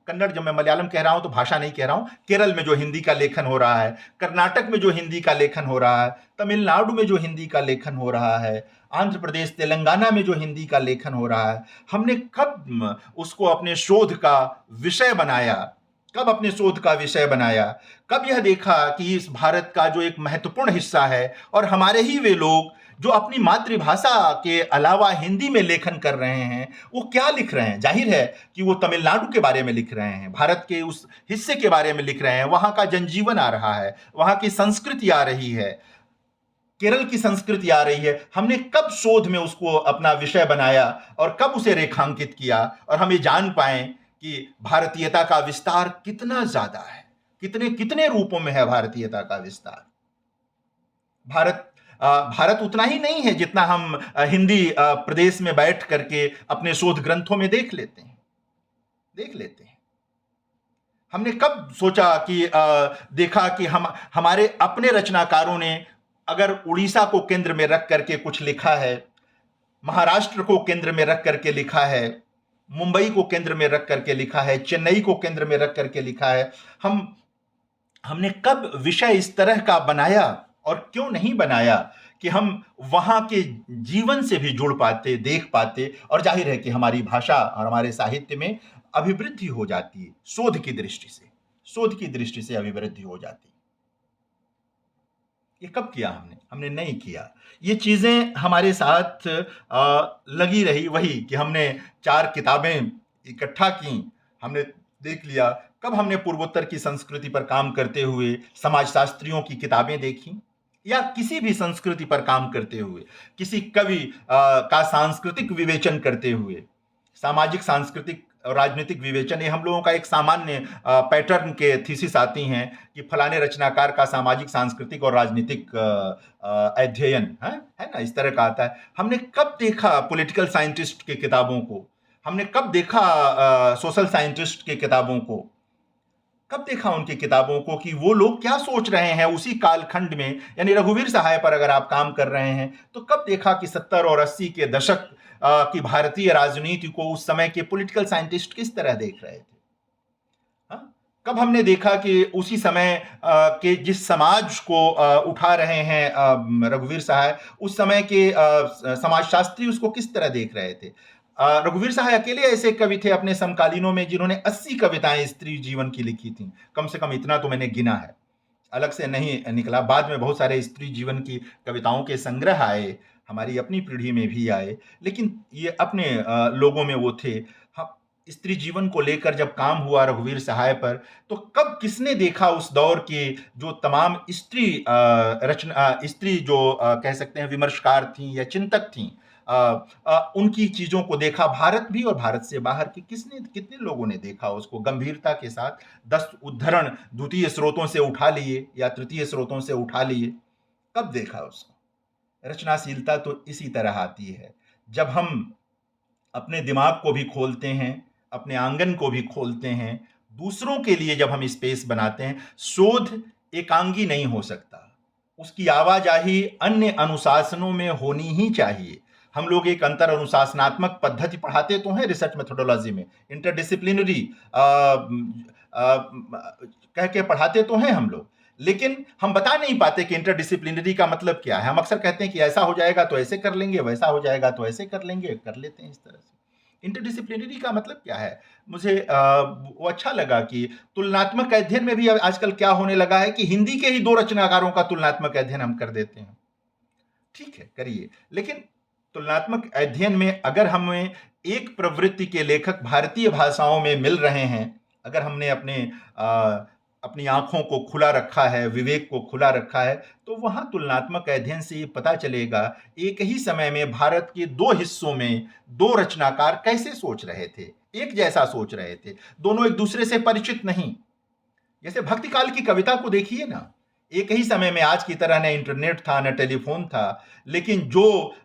कन्नड़, जब मैं मलयालम कह रहा हूं तो भाषा नहीं कह रहा हूं, केरल में जो हिंदी का लेखन हो रहा है, कर्नाटक में जो हिंदी का लेखन हो रहा है, तमिलनाडु में जो हिंदी का लेखन हो रहा है, आंध्र प्रदेश तेलंगाना में जो हिंदी का लेखन हो रहा है, हमने कब उसको अपने शोध का विषय बनाया, कब अपने शोध का विषय बनाया, कब यह देखा कि इस भारत का जो एक महत्वपूर्ण हिस्सा है और हमारे ही वे लोग जो अपनी मातृभाषा के अलावा हिंदी में लेखन कर रहे हैं, वो क्या लिख रहे हैं। जाहिर है कि वो तमिलनाडु के बारे में लिख रहे हैं, भारत के उस हिस्से के बारे में लिख रहे हैं, वहां का जनजीवन आ रहा है, वहां की संस्कृति आ रही है, केरल की संस्कृति आ रही है। हमने कब शोध में उसको अपना विषय बनाया और कब उसे रेखांकित किया, और हम ये जान पाए कि भारतीयता का विस्तार कितना ज्यादा है, कितने कितने रूपों में है भारतीयता का विस्तार। भारत भारत उतना ही नहीं है जितना हम हिंदी प्रदेश में बैठ करके अपने शोध ग्रंथों में देख लेते हैं। हमने कब सोचा कि देखा कि हम हमारे अपने रचनाकारों ने अगर उड़ीसा को केंद्र में रख करके कुछ लिखा है, महाराष्ट्र को केंद्र में रख करके लिखा है, मुंबई को केंद्र में रख करके लिखा है, चेन्नई को केंद्र में रख करके लिखा है, हमने कब विषय इस तरह का बनाया और क्यों नहीं बनाया कि हम वहां के जीवन से भी जुड़ पाते, देख पाते, और जाहिर है कि हमारी भाषा और हमारे साहित्य में अभिवृद्धि हो जाती है। शोध की दृष्टि से अभिवृद्धि हो जाती है। ये कब किया हमने नहीं किया। ये चीजें हमारे साथ लगी रही, वही कि हमने 4 किताबें इकट्ठा की, हमने देख लिया। कब हमने पूर्वोत्तर की संस्कृति पर काम करते हुए समाजशास्त्रियों की किताबें देखी, या किसी भी संस्कृति पर काम करते हुए किसी कवि का सांस्कृतिक विवेचन करते हुए, सामाजिक, सांस्कृतिक और राजनीतिक विवेचन, ये हम लोगों का एक सामान्य पैटर्न के थीसिस आती हैं कि फलाने रचनाकार का सामाजिक, सांस्कृतिक और राजनीतिक अध्ययन है ना, इस तरह का आता है। हमने कब देखा पॉलिटिकल साइंटिस्ट की किताबों को, हमने कब देखा सोशल साइंटिस्ट की किताबों को, कब देखा उनकी किताबों को कि वो लोग क्या सोच रहे हैं उसी कालखंड में। यानी रघुवीर सहाय पर अगर आप काम कर रहे हैं तो कब देखा कि 70 और 80 के दशक की भारतीय राजनीति को उस समय के पॉलिटिकल साइंटिस्ट किस तरह देख रहे थे। हाँ? कब हमने देखा कि उसी समय के जिस समाज को उठा रहे हैं रघुवीर सहाय, उस समय के समाजशास्त्री उसको किस तरह देख रहे थे। रघुवीर सहाय अकेले ऐसे कवि थे अपने समकालीनों में जिन्होंने 80 कविताएं स्त्री जीवन की लिखी थी, कम से कम इतना तो मैंने गिना है, अलग से नहीं निकला। बाद में बहुत सारे स्त्री जीवन की कविताओं के संग्रह आए, हमारी अपनी पीढ़ी में भी आए, लेकिन ये अपने लोगों में वो थे। हम स्त्री जीवन को लेकर जब काम हुआ रघुवीर सहाय पर, तो कब किसने देखा उस दौर के जो तमाम स्त्री जो कह सकते हैं विमर्शकार थी या चिंतक थी, उनकी चीजों को देखा। भारत भी और भारत से बाहर की कितने लोगों ने देखा उसको गंभीरता के साथ। 10 उद्धरण द्वितीय स्रोतों से उठा लिए या तृतीय स्रोतों से उठा लिए, कब देखा उसको। रचनाशीलता तो इसी तरह आती है जब हम अपने दिमाग को भी खोलते हैं, अपने आंगन को भी खोलते हैं, दूसरों के लिए जब हम स्पेस बनाते हैं। शोध एकांगी नहीं हो सकता, उसकी आवाजाही अन्य अनुशासनों में होनी ही चाहिए। हम लोग एक अंतर अनुशासनात्मक पद्धति पढ़ाते तो हैं रिसर्च मेथोडोलॉजी में, इंटरडिसिप्लिनरी कह के पढ़ाते तो हैं हम लोग, लेकिन हम बता नहीं पाते कि इंटरडिसिप्लिनरी का मतलब क्या है। हम अक्सर कहते हैं कि ऐसा हो जाएगा तो ऐसे कर लेंगे, वैसा हो जाएगा तो ऐसे कर लेंगे, कर लेते हैं इस तरह से। इंटरडिसिप्लिनरी का मतलब क्या है, मुझे वो अच्छा लगा कि तुलनात्मक अध्ययन में भी आजकल क्या होने लगा है कि हिंदी के ही 2 रचनाकारों का तुलनात्मक अध्ययन हम कर देते हैं। ठीक है, करिए, लेकिन तुलनात्मक अध्ययन में अगर हमें एक प्रवृत्ति के लेखक भारतीय भाषाओं में मिल रहे हैं, अगर हमने अपनी आंखों को खुला रखा है, विवेक को खुला रखा है, तो वहां तुलनात्मक अध्ययन से ये पता चलेगा एक ही समय में भारत के 2 हिस्सों में 2 रचनाकार कैसे सोच रहे थे, एक जैसा सोच रहे थे, दोनों एक दूसरे से परिचित नहीं। जैसे भक्ति काल की कविता को देखिए ना, एक ही समय में आज की तरह न इंटरनेट था न टेलीफोन था, लेकिन जो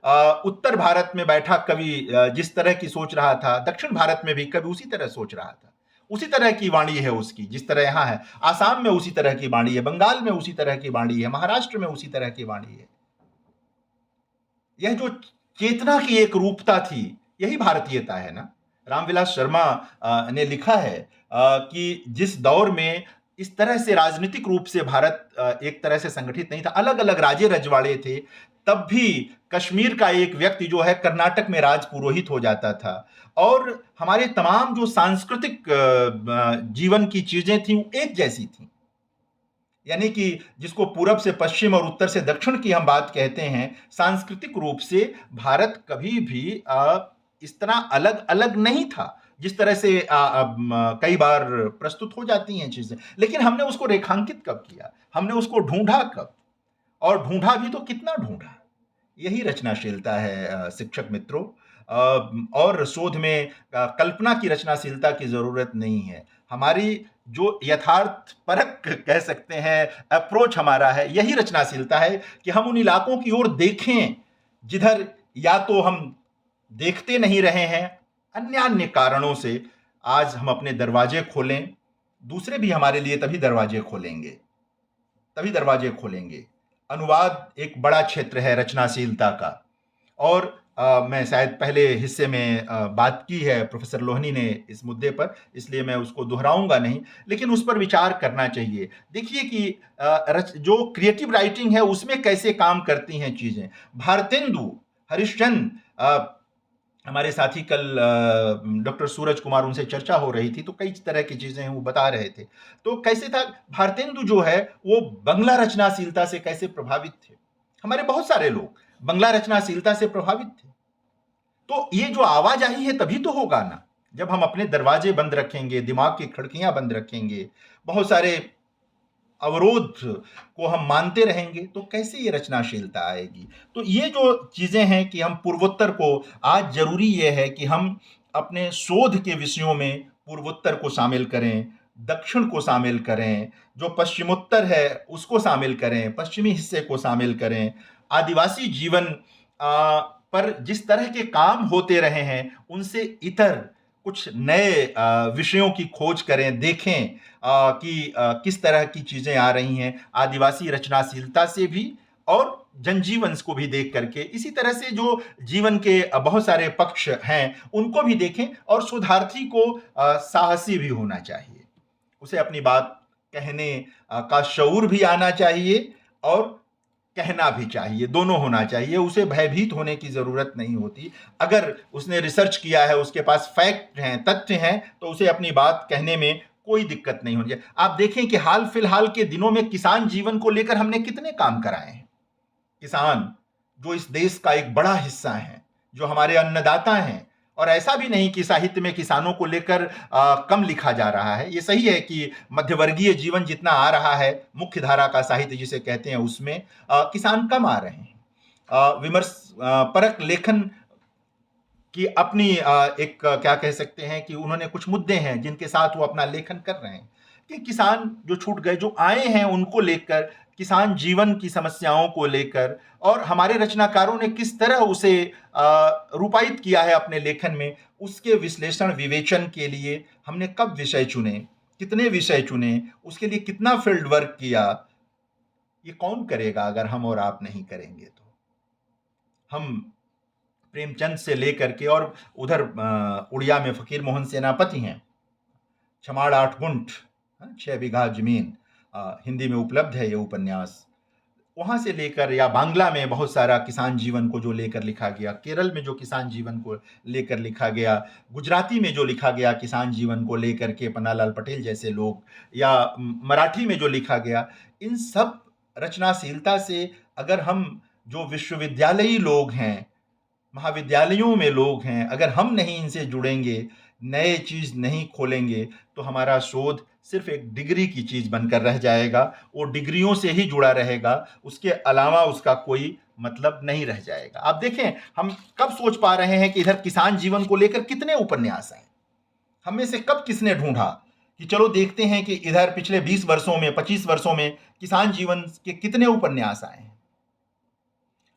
उत्तर भारत में बैठा कवि जिस तरह की सोच रहा था, दक्षिण भारत में भी कवि उसी तरह सोच रहा था। उसी तरह की वाणी है उसकी जिस तरह यहाँ है, आसाम में उसी तरह की वाणी है, बंगाल में उसी तरह की वाणी है, महाराष्ट्र में उसी तरह की वाणी है। यह जो चेतना की एक रूपता थी, यही भारतीयता है ना। रामविलास शर्मा ने लिखा है कि जिस दौर में इस तरह से राजनीतिक रूप से भारत एक तरह से संगठित नहीं था, अलग अलग राजे रजवाड़े थे, तब भी कश्मीर का एक व्यक्ति जो है कर्नाटक में राजपुरोहित हो जाता था। और हमारे तमाम जो सांस्कृतिक जीवन की चीजें थी वो एक जैसी थी। यानी कि जिसको पूरब से पश्चिम और उत्तर से दक्षिण की हम बात कहते हैं, सांस्कृतिक रूप से भारत कभी भी इस तरह अलग अलग नहीं था जिस तरह से कई बार प्रस्तुत हो जाती हैं चीजें। लेकिन हमने उसको रेखांकित कब किया, हमने उसको ढूंढा कब, और ढूंढा भी तो कितना ढूंढा। यही रचनाशीलता है शिक्षक मित्रों। और शोध में कल्पना की रचनाशीलता की जरूरत नहीं है। हमारी जो यथार्थ परक कह सकते हैं अप्रोच हमारा है, यही रचनाशीलता है कि हम उन इलाकों की ओर देखें जिधर या तो हम देखते नहीं रहे हैं, अन्य अन्य कारणों से आज हम अपने दरवाजे खोलें। दूसरे भी हमारे लिए तभी दरवाजे खोलेंगे, तभी दरवाजे खोलेंगे। अनुवाद एक बड़ा क्षेत्र है रचनाशीलता का। और मैं शायद पहले हिस्से में बात की है प्रोफेसर लोहनी ने इस मुद्दे पर, इसलिए मैं उसको दोहराऊंगा नहीं, लेकिन उस पर विचार करना चाहिए। देखिए कि जो क्रिएटिव राइटिंग है उसमें कैसे काम करती हैं चीजें। भारतेंदु हरिश्चंद्र, हमारे साथी कल डॉक्टर सूरज कुमार, उनसे चर्चा हो रही थी तो कई तरह की चीजें वो बता रहे थे। तो कैसे था भारतेंदु जो है वो बंगला रचनाशीलता से कैसे प्रभावित थे। हमारे बहुत सारे लोग बंगला रचनाशीलता से प्रभावित थे। तो ये जो आवाजाही है तभी तो होगा ना, जब हम अपने दरवाजे बंद रखेंगे, दिमाग की खिड़कियां बंद रखेंगे, बहुत सारे अवरोध को हम मानते रहेंगे, तो कैसे ये रचनाशीलता आएगी। तो ये जो चीजें हैं कि हम पूर्वोत्तर को, आज जरूरी ये है कि हम अपने शोध के विषयों में पूर्वोत्तर को शामिल करें, दक्षिण को शामिल करें, जो पश्चिमोत्तर है उसको शामिल करें, पश्चिमी हिस्से को शामिल करें। आदिवासी जीवन पर जिस तरह के काम होते रहे हैं उनसे इतर कुछ नए विषयों की खोज करें, देखें कि किस तरह की चीजें आ रही हैं आदिवासी रचनाशीलता से भी, और जनजीवन को भी देख करके इसी तरह से जो जीवन के बहुत सारे पक्ष हैं उनको भी देखें। और शोधार्थी को साहसी भी होना चाहिए, उसे अपनी बात कहने का शऊर भी आना चाहिए और कहना भी चाहिए, दोनों होना चाहिए। उसे भयभीत होने की जरूरत नहीं होती। अगर उसने रिसर्च किया है, उसके पास फैक्ट हैं, तथ्य हैं, तो उसे अपनी बात कहने में कोई दिक्कत नहीं होनी चाहिए। आप देखें कि हाल फिलहाल के दिनों में किसान जीवन को लेकर हमने कितने काम कराए हैं। किसान जो इस देश का एक बड़ा हिस्सा है, जो हमारे अन्नदाता हैं, और ऐसा भी नहीं कि साहित्य में किसानों को लेकर कम लिखा जा रहा है। ये सही है कि मध्यवर्गीय जीवन जितना आ रहा है, मुख्य धारा का साहित्य जिसे कहते हैं, उसमें किसान कम आ रहे हैं। विमर्श परक लेखन की अपनी एक क्या कह सकते हैं कि उन्होंने कुछ मुद्दे हैं जिनके साथ वो अपना लेखन कर रहे हैं कि किसान जो छूट गए, जो आए हैं, उनको लेकर, किसान जीवन की समस्याओं को लेकर, और हमारे रचनाकारों ने किस तरह उसे रूपायित किया है अपने लेखन में, उसके विश्लेषण विवेचन के लिए हमने कब विषय चुने, कितने विषय चुने, उसके लिए कितना फील्ड वर्क किया, ये कौन करेगा अगर हम और आप नहीं करेंगे। तो हम प्रेमचंद से लेकर के, और उधर उड़िया में फकीर मोहन सेनापति हैं, छमाड़ 8 गुंठ 6 बीघा जमीन, हिंदी में उपलब्ध है ये उपन्यास। वहां से लेकर, या बांग्ला में बहुत सारा किसान जीवन को जो लेकर लिखा गया, केरल में जो किसान जीवन को लेकर लिखा गया, गुजराती में जो लिखा गया किसान जीवन को लेकर के पन्नालाल पटेल जैसे लोग, या मराठी में जो लिखा गया, इन सब रचनाशीलता से अगर हम जो विश्वविद्यालयी लोग हैं, महाविद्यालयों में लोग हैं, अगर हम नहीं इनसे जुड़ेंगे, नए चीज नहीं खोलेंगे, तो हमारा शोध सिर्फ एक डिग्री की चीज बनकर रह जाएगा। वो डिग्रियों से ही जुड़ा रहेगा, उसके अलावा उसका कोई मतलब नहीं रह जाएगा। आप देखें, हम कब सोच पा रहे हैं कि इधर किसान जीवन को लेकर कितने उपन्यास आए। हम में से कब किसने ढूंढा कि चलो देखते हैं कि इधर पिछले 20 वर्षों में, 25 वर्षों में किसान जीवन के कितने उपन्यास आए हैं।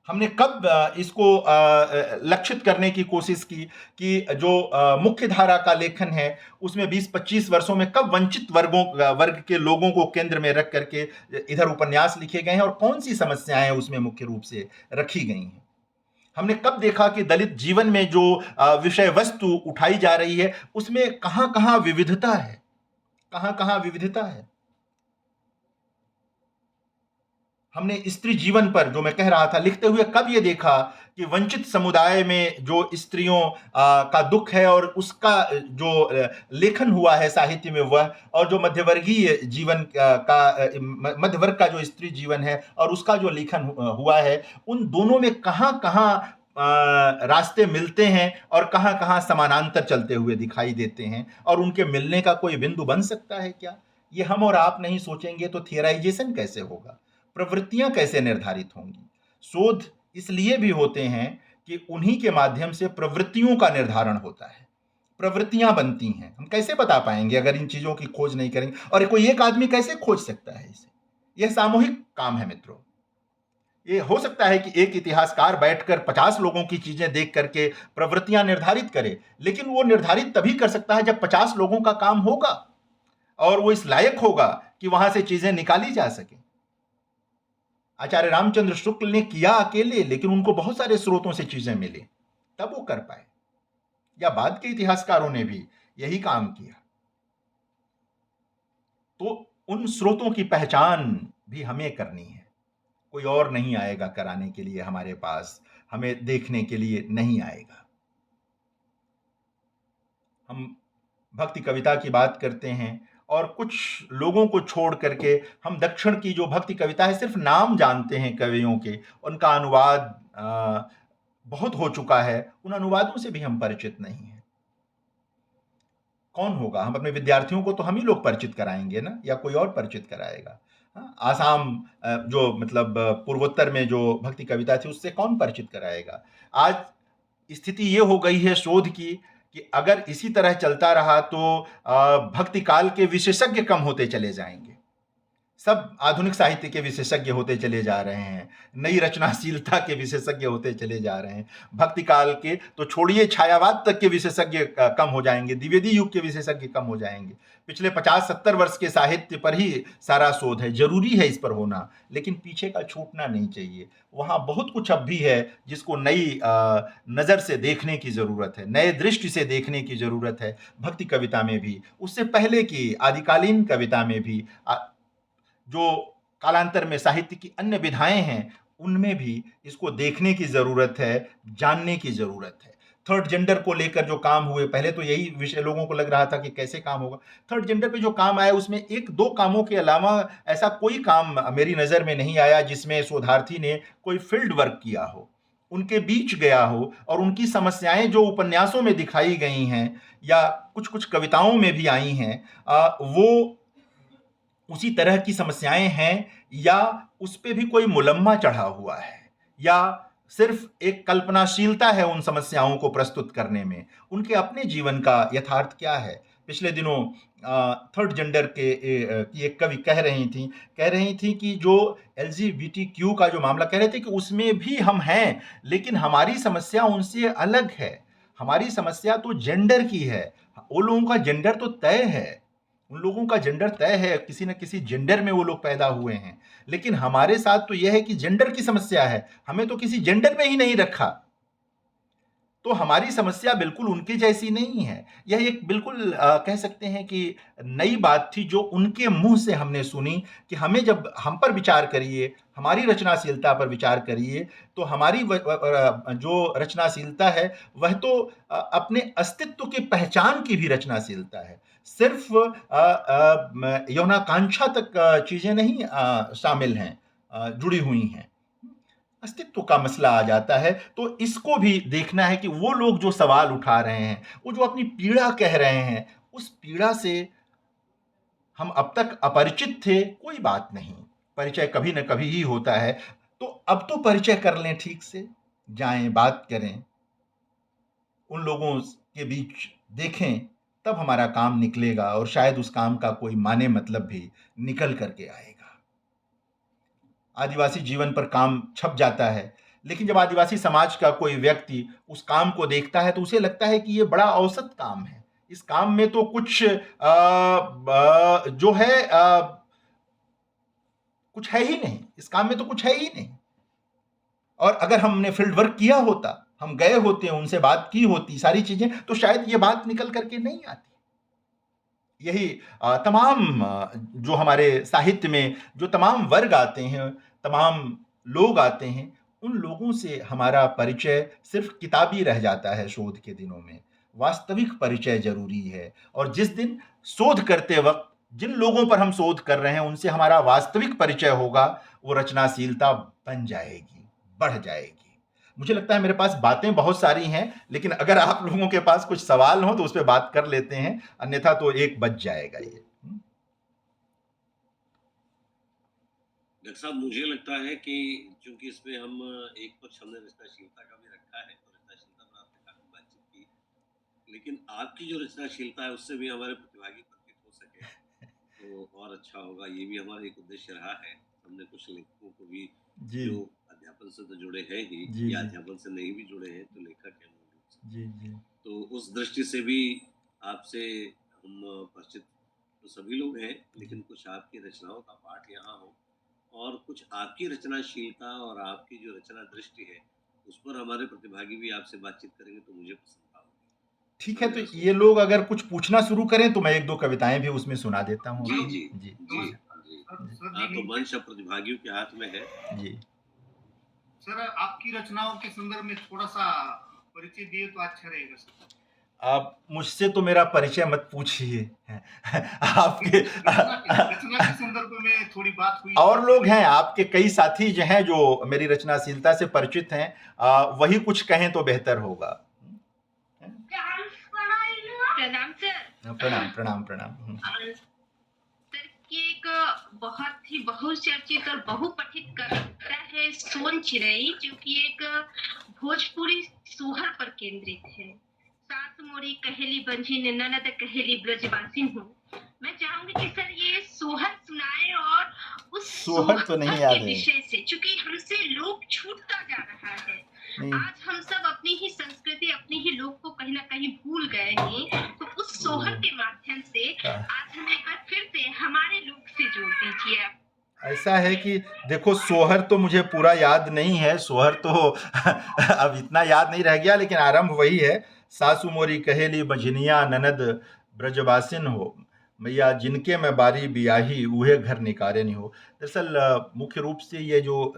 हमने कब इसको लक्षित करने की कोशिश की कि जो मुख्य धारा का लेखन है उसमें 20-25 वर्षों में कब वंचित वर्ग के लोगों को केंद्र में रख करके इधर उपन्यास लिखे गए हैं, और कौन सी समस्याएं उसमें मुख्य रूप से रखी गई हैं। हमने कब देखा कि दलित जीवन में जो विषय वस्तु उठाई जा रही है उसमें कहां कहां विविधता है, कहां कहां विविधता है। हमने स्त्री जीवन पर, जो मैं कह रहा था, लिखते हुए कब ये देखा कि वंचित समुदाय में जो स्त्रियों का दुख है और उसका जो लेखन हुआ है साहित्य में वह, और जो मध्यवर्गीय जीवन मध्य वर्ग का जो स्त्री जीवन है और उसका जो लेखन हुआ है, उन दोनों में कहां कहां रास्ते मिलते हैं और कहां कहां समानांतर चलते हुए दिखाई देते हैं, और उनके मिलने का कोई बिंदु बन सकता है क्या? ये हम और आप नहीं सोचेंगे तो थियराइजेशन कैसे होगा, प्रवृत्तियां कैसे निर्धारित होंगी? शोध इसलिए भी होते हैं कि उन्हीं के माध्यम से प्रवृत्तियों का निर्धारण होता है, प्रवृत्तियां बनती हैं। हम कैसे बता पाएंगे अगर इन चीजों की खोज नहीं करेंगे? और कोई एक आदमी कैसे खोज सकता है इसे? यह सामूहिक काम है मित्रों। ये हो सकता है कि एक इतिहासकार बैठकर 50 लोगों की चीजें देख करके प्रवृत्तियां निर्धारित करे, लेकिन वो निर्धारित तभी कर सकता है जब 50 लोगों का काम होगा और वो इस लायक होगा कि वहां से चीजें निकाली जा सके। आचार्य रामचंद्र शुक्ल ने किया अकेले, लेकिन उनको बहुत सारे स्रोतों से चीजें मिली, तब वो कर पाए। या बाद के इतिहासकारों ने भी यही काम किया। तो उन स्रोतों की पहचान भी हमें करनी है, कोई और नहीं आएगा कराने के लिए हमारे पास, हमें देखने के लिए नहीं आएगा। हम भक्ति कविता की बात करते हैं और कुछ लोगों को छोड़ करके हम दक्षिण की जो भक्ति कविता है सिर्फ नाम जानते हैं कवियों के, उनका अनुवाद बहुत हो चुका है, उन अनुवादों से भी हम परिचित नहीं हैं। कौन होगा? हम अपने विद्यार्थियों को तो हम ही लोग परिचित कराएंगे ना, या कोई और परिचित कराएगा? आसाम जो मतलब पूर्वोत्तर में जो भक्ति कविता थी उससे कौन परिचित कराएगा? आज स्थिति ये हो गई है शोध की कि अगर इसी तरह चलता रहा तो भक्ति काल के विशेषज्ञ कम होते चले जाएंगे। सब आधुनिक साहित्य के विशेषज्ञ होते चले जा रहे हैं, नई रचनाशीलता के विशेषज्ञ होते चले जा रहे हैं। भक्ति काल के तो छोड़िए, छायावाद तक के विशेषज्ञ कम हो जाएंगे, द्विवेदी युग के विशेषज्ञ कम हो जाएंगे। पिछले 50-70 वर्ष के साहित्य पर ही सारा शोध है, जरूरी है इस पर होना, लेकिन पीछे का छूटना नहीं चाहिए। वहाँ बहुत कुछ अब भी है जिसको नई नज़र से देखने की ज़रूरत है, नए दृष्टि से देखने की ज़रूरत है। भक्ति कविता में भी, उससे पहले की आदिकालीन कविता में भी, जो कालांतर में साहित्य की अन्य विधाएं हैं, उनमें भी इसको देखने की जरूरत है, जानने की जरूरत है। थर्ड जेंडर को लेकर जो काम हुए, पहले तो यही विषय लोगों को लग रहा था कि कैसे काम होगा। थर्ड जेंडर पे जो काम आया उसमें एक दो कामों के अलावा ऐसा कोई काम मेरी नज़र में नहीं आया जिसमें शोधार्थी ने कोई फील्ड वर्क किया हो, उनके बीच गया हो और उनकी समस्याएं जो उपन्यासों में दिखाई गई हैं या कुछ कुछ कविताओं में भी आई हैं, वो उसी तरह की समस्याएं हैं या उस पे भी कोई मुलम्मा चढ़ा हुआ है, या सिर्फ एक कल्पनाशीलता है उन समस्याओं को प्रस्तुत करने में, उनके अपने जीवन का यथार्थ क्या है। पिछले दिनों थर्ड जेंडर की एक कवि कह रही थी कि जो LGBTQ का जो मामला, कह रहे थे कि उसमें भी हम हैं, लेकिन हमारी समस्या उनसे अलग है। हमारी समस्या तो जेंडर की है, वो लोगों का जेंडर तो तय है, उन लोगों का जेंडर तय है, किसी न किसी जेंडर में वो लोग पैदा हुए हैं। लेकिन हमारे साथ तो यह है कि जेंडर की समस्या है, हमें तो किसी जेंडर में ही नहीं रखा। तो हमारी समस्या बिल्कुल उनकी जैसी नहीं है। यह एक बिल्कुल कह सकते हैं कि नई बात थी जो उनके मुंह से हमने सुनी कि हमें, जब हम पर विचार करिए, हमारी रचनाशीलता पर विचार करिए, तो हमारी जो रचनाशीलता है वह तो अपने अस्तित्व की पहचान की भी रचनाशीलता है। सिर्फ यौनाकांक्षा तक चीजें नहीं शामिल हैं, जुड़ी हुई हैं, अस्तित्व का मसला आ जाता है। तो इसको भी देखना है कि वो लोग जो सवाल उठा रहे हैं, वो जो अपनी पीड़ा कह रहे हैं, उस पीड़ा से हम अब तक अपरिचित थे, कोई बात नहीं, परिचय कभी न कभी ही होता है। तो अब तो परिचय कर लें, ठीक से जाएं, बात करें, उन लोगों के बीच देखें, तब हमारा काम निकलेगा और शायद उस काम का कोई माने मतलब भी निकल करके आएगा। आदिवासी जीवन पर काम छप जाता है, लेकिन जब आदिवासी समाज का कोई व्यक्ति उस काम को देखता है तो उसे लगता है कि ये बड़ा औसत काम है, इस काम में तो कुछ जो है कुछ है ही नहीं, इस काम में तो कुछ है ही नहीं। और अगर हमने फील्ड वर्क किया होता, हम गए होते, उनसे बात की होती, सारी चीजें, तो शायद ये बात निकल करके नहीं आती। यही तमाम जो हमारे साहित्य में जो तमाम वर्ग आते हैं, तमाम लोग आते हैं, उन लोगों से हमारा परिचय सिर्फ किताबी रह जाता है शोध के दिनों में। वास्तविक परिचय जरूरी है, और जिस दिन शोध करते वक्त जिन लोगों पर हम शोध कर रहे हैं उनसे हमारा वास्तविक परिचय होगा, वो रचनाशीलता बन जाएगी, बढ़ जाएगी। मुझे लगता है मेरे पास बातें बहुत सारी हैं, लेकिन अगर आप लोगों के पास कुछ सवाल हो तो उस पर बात कर लेते हैं, अन्यथा तो एक बज जाएगा ये। डॉक्टर साहब, मुझे लगता है कि चूंकि इसमें हम एक पक्ष हमने रचनाशीलता का भी रखा है, तो रचनाशीलता पर आपने काफी बातचीत की, लेकिन आपकी जो रचनाशीलता है उससे भी हमारे प्रतिभागी परिचित हो सके तो और अच्छा होगा। ये भी हमारा एक उद्देश्य रहा है। हमने कुछ लेखकों को भी जी जो अध्यापन से तो जुड़े हैं ही, जी या जी अध्यापन से नहीं भी जुड़े हैं तो लेखक हैं मूल रूप से, जी जी तो उस दृष्टि से भी आपसे हम परिचित तो सभी लोग हैं, लेकिन कुछ आपकी रचनाओं का पाठ यहाँ हो और कुछ आपकी रचनाशीलता और आपकी जो रचना दृष्टि है उस पर हमारे प्रतिभागी भी आपसे बातचीत करेंगे तो मुझे पसंद आएगी। ठीक है, मैं तो महसूस ये लोग अगर कुछ पूछना शुरू करें तो मैं एक दो कविताएं भी उसमें सुना देता हूँ जी आपको। जी जी जी जी जी। सर हाँ, तो मंच अब प्रतिभागियों के हाथ में है। जी। सर, आपकी रचनाओं के संदर्भ में थोड़ा सा परिचय दिए तो अच्छा रहेगा सर। आप मुझसे तो मेरा परिचय मत पूछिए। आपके रचना के संदर्भ में थोड़ी बात हुई और लोग हैं, आपके कई साथी जो हैं जो मेरी रचनाशीलता से परिचित हैं, वही कुछ कहें तो बेहतर होगा। प्रणाम सर। प्रणाम प्रणाम प्रणाम। सर की एक बहुत ही बहुचर्चित और बहुपठित कविता है सोन चिरई, जो कि एक भोजपुरी सोहर पर केंद्रित है। सास मोरी कहेली बंझी ननद कहेली ब्रजवासिन हूँ। मैं चाहूंगी कि सर ये सोहर सुनाए और उस सोहर तो नहीं याद के है। विषय से, चूंकि हमसे लोक छूटता जा रहा है। नहीं। आज हम सब अपनी ही संस्कृति, अपनी ही लोक को कहीं ना कहीं भूल गए हैं, तो उस सोहर के माध्यम से आज हमें एक बार फिर से हमारे लोक से जोड़ दीजिए आप। ऐसा है कि देखो, सोहर तो मुझे पूरा याद नहीं है, सोहर तो अब इतना याद नहीं रह गया, लेकिन आरंभ वही है, सासू मोरी कहेली बंझनिया ननद ब्रजवासिन हो, मैया जिनके में बारी बियाही उहे घर निकारे नहीं हो। दरअसल मुख्य रूप से ये जो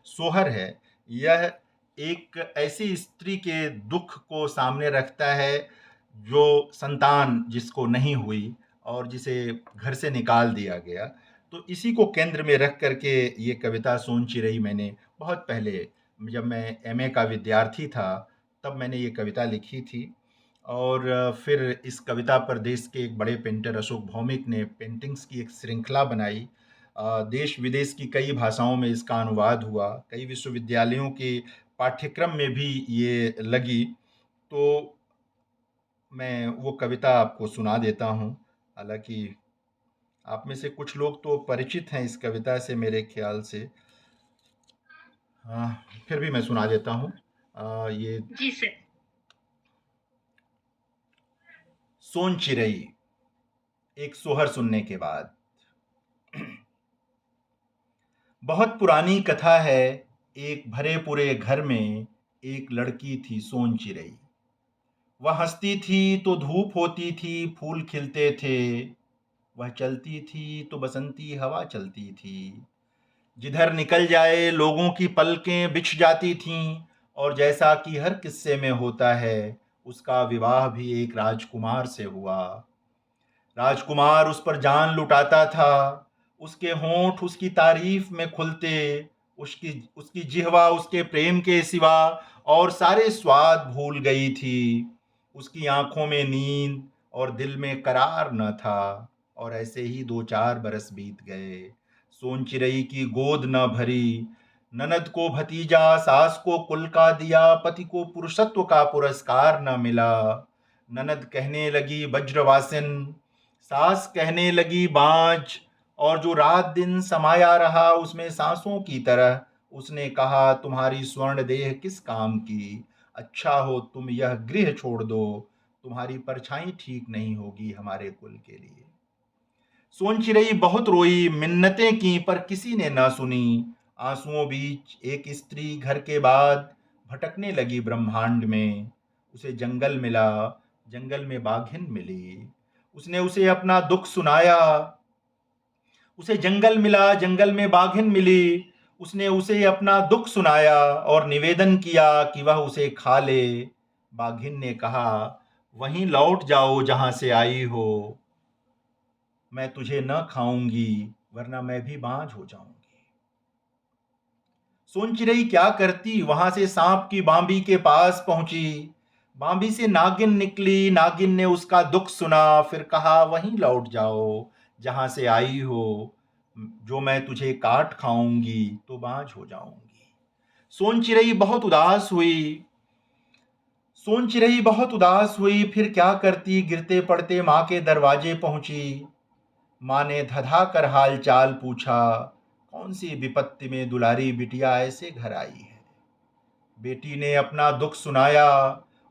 सोहर है, यह एक ऐसी स्त्री के दुख को सामने रखता है जो संतान जिसको नहीं हुई और जिसे घर से निकाल दिया गया। तो इसी को केंद्र में रख करके ये कविता सोन चिरई मैंने बहुत पहले, जब मैं एमए का विद्यार्थी था, तब मैंने ये कविता लिखी थी। और फिर इस कविता पर देश के एक बड़े पेंटर अशोक भौमिक ने पेंटिंग्स की एक श्रृंखला बनाई। देश विदेश की कई भाषाओं में इसका अनुवाद हुआ, कई विश्वविद्यालयों के पाठ्यक्रम में भी ये लगी। तो मैं वो कविता आपको सुना देता हूँ। हालांकि आप में से कुछ लोग तो परिचित हैं इस कविता से मेरे ख्याल से, फिर भी मैं सुना देता हूँ। ये जी सर। सोन चिरई, एक सोहर सुनने के बाद। बहुत पुरानी कथा है, एक भरे पूरे घर में एक लड़की थी सोन चिरई। वह हंसती थी तो धूप होती थी, फूल खिलते थे। वह चलती थी तो बसंती हवा चलती थी। जिधर निकल जाए लोगों की पलकें बिछ जाती थीं, और जैसा कि हर किस्से में होता है, उसका विवाह भी एक राजकुमार से हुआ। राजकुमार उस पर जान लुटाता था, उसके होंठ उसकी तारीफ में खुलते, उसकी उसकी जिह्वा उसके प्रेम के सिवा और सारे स्वाद भूल गई थी। उसकी आंखों में नींद और दिल में करार न था। और ऐसे ही 2-4 बरस बीत गए। सोन चिरई की गोद न भरी, ननद को भतीजा, सास को कुल का दिया, पति को पुरुषत्व का पुरस्कार न मिला। ननद कहने लगी वज्रवासिन, सास कहने लगी बांझ, और जो रात दिन समाया रहा उसमें सांसों की तरह, उसने कहा तुम्हारी स्वर्ण देह किस काम की, अच्छा हो तुम यह गृह छोड़ दो, तुम्हारी परछाई ठीक नहीं होगी हमारे कुल के लिए। सोन चिरई बहुत रोई, मिन्नतें की, पर किसी ने न सुनी। आंसुओं बीच एक स्त्री घर के बाद भटकने लगी ब्रह्मांड में। उसे जंगल मिला, जंगल में बाघिन मिली, उसने उसे अपना दुख सुनाया। उसे जंगल मिला, जंगल में बाघिन मिली, उसने उसे अपना दुख सुनाया और निवेदन किया कि वह उसे खा ले। बाघिन ने कहा, वहीं लौट जाओ जहां से आई हो, मैं तुझे न खाऊंगी वरना मैं भी बांझ हो जाऊंगी। सोनचिरई क्या करती, वहां से सांप की बांबी के पास पहुंची। बांबी से नागिन निकली, नागिन ने उसका दुख सुना, फिर कहा वहीं लौट जाओ जहां से आई हो, जो मैं तुझे काट खाऊंगी तो बांझ हो जाऊंगी। सोनचिरई बहुत उदास हुई, सोनचिरई बहुत उदास हुई, फिर क्या करती, गिरते पड़ते माँ के दरवाजे पहुंची। माँ ने धधा कर हाल चाल पूछा, कौन सी विपत्ति में दुलारी बिटिया ऐसे घर आई है। बेटी ने अपना दुख सुनाया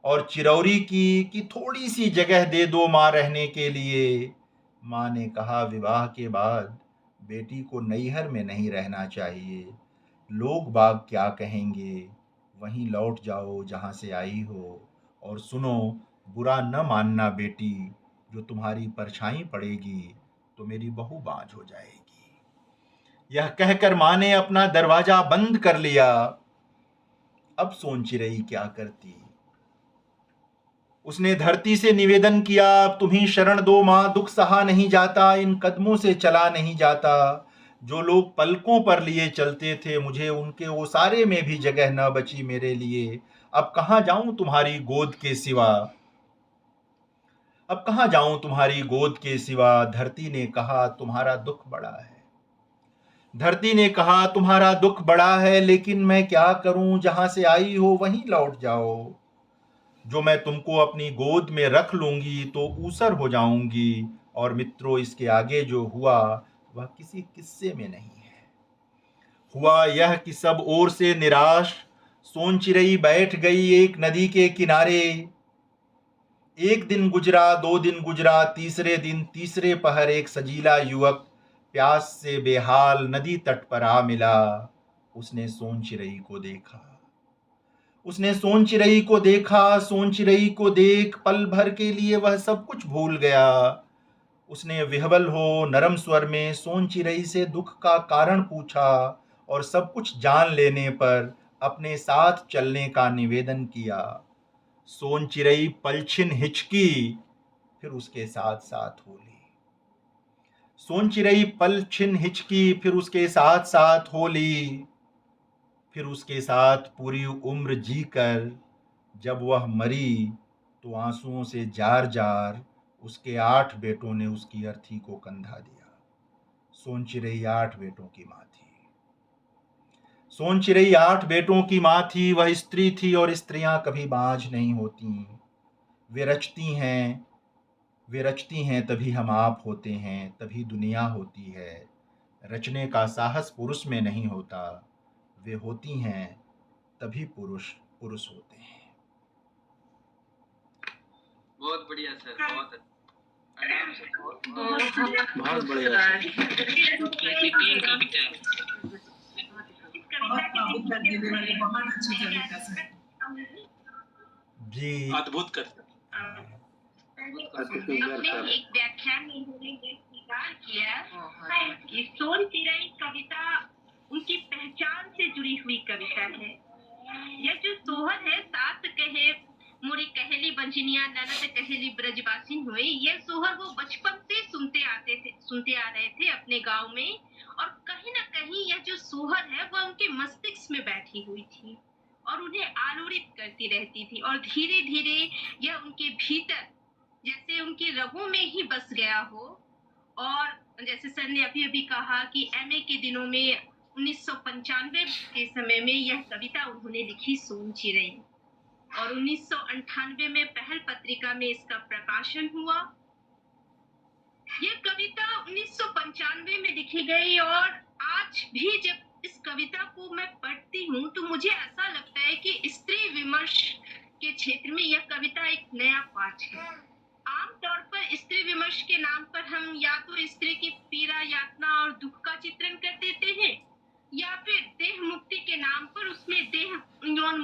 और चिरौरी की कि थोड़ी सी जगह दे दो माँ रहने के लिए। माँ ने कहा, विवाह के बाद बेटी को नैहर में नहीं रहना चाहिए, लोग बाग क्या कहेंगे, वहीं लौट जाओ जहाँ से आई हो। और सुनो, बुरा न मानना बेटी, जो तुम्हारी परछाई पड़ेगी तो मेरी बहू बाँझ हो जाएगी। यह कहकर माँ ने अपना दरवाजा बंद कर लिया। अब सोनचिरई क्या करती, उसने धरती से निवेदन किया, अब तुम्ही शरण दो माँ, दुख सहा नहीं जाता, इन कदमों से चला नहीं जाता। जो लोग पलकों पर लिए चलते थे, मुझे उनके ओसारे में भी जगह न बची मेरे लिए। अब कहाँ जाऊं तुम्हारी गोद के सिवा, अब कहाँ जाऊं तुम्हारी गोद के सिवा। धरती ने कहा, तुम्हारा दुख बड़ा है, धरती ने कहा, तुम्हारा दुख बड़ा है, लेकिन मैं क्या करूं, जहां से आई हो वहीं लौट जाओ। जो मैं तुमको अपनी गोद में रख लूंगी तो ऊसर हो जाऊंगी, और मित्रों इसके आगे जो हुआ वह किसी किस्से में नहीं है। हुआ यह कि सब ओर से निराश सोनचिरई बैठ गई एक नदी के किनारे। एक दिन गुजरा, दो दिन गुजरा, तीसरे दिन तीसरे पहर एक सजीला युवक प्यास से बेहाल नदी तट पर आ मिला। उसने सोनचिरई को देखा, उसने सोनचिरई को देखा, सोनचिरई को देख पल भर के लिए वह सब कुछ भूल गया। उसने विह्वल हो नरम स्वर में सोनचिरई से दुख का कारण पूछा और सब कुछ जान लेने पर अपने साथ चलने का निवेदन किया। सोनचिरई पलछिन हिचकी, फिर उसके साथ साथ हो ली। सोनचिरई पलछिन हिचकी, फिर उसके साथ साथ हो ली। फिर उसके साथ पूरी उम्र जीकर जब वह मरी तो आंसुओं से जार जार उसके 8 बेटों ने उसकी अर्थी को कंधा दिया। सोनचिरई 8 बेटों की माँ थी। सोनचिरई 8 बेटों की माँ थी। वह स्त्री थी और स्त्रियां कभी बाँझ नहीं होती। वे रचती हैं, वे रचती हैं तभी हम आप होते हैं, तभी दुनिया होती है। रचने का साहस पुरुष में नहीं होता, वे होती हैं तभी पुरुष पुरुष होते हैं। बहुत बढ़िया सर, बहुत आराम से, बहुत बढ़िया बहुत अच्छी कविता सर। जी, अद्भुत कर अपने एक व्याख्यान में उन्होंने ये स्वीकार किया कि सोनचिरई कविता उनकी पहचान से जुड़ी हुई कविता है। यह जो सोहर है, सास कहे मोरी कहेली बंजनिया ननद कहेली ब्रजवासिन हुई, यह सोहर वो बचपन से सुनते आ रहे थे अपने गांव में, और कहीं ना कहीं यह जो सोहर है वह उनके मस्तिष्क में बैठी हुई थी और उन्हें आलोड़ित करती रहती थी, और धीरे धीरे यह उनके भीतर जैसे उनकी रगों में ही बस गया हो। और जैसे सर ने अभी अभी कहा कि एमए के दिनों में 1995 के समय में यह कविता उन्होंने लिखी सोनचिरई, और 1998 में पहल पत्रिका में इसका प्रकाशन हुआ। यह कविता 1995 में लिखी गई, और आज भी जब इस कविता को मैं पढ़ती हूँ तो मुझे ऐसा लगता है कि स्त्री विमर्श के क्षेत्र में यह कविता एक नया पाठ है। आमतौर पर स्त्री विमर्श के नाम पर हम या तो स्त्री की पीड़ा, यातना और दुख का चित्रण कर देते हैं, या फिर देह मुक्ति के नाम पर उसमें देह यौन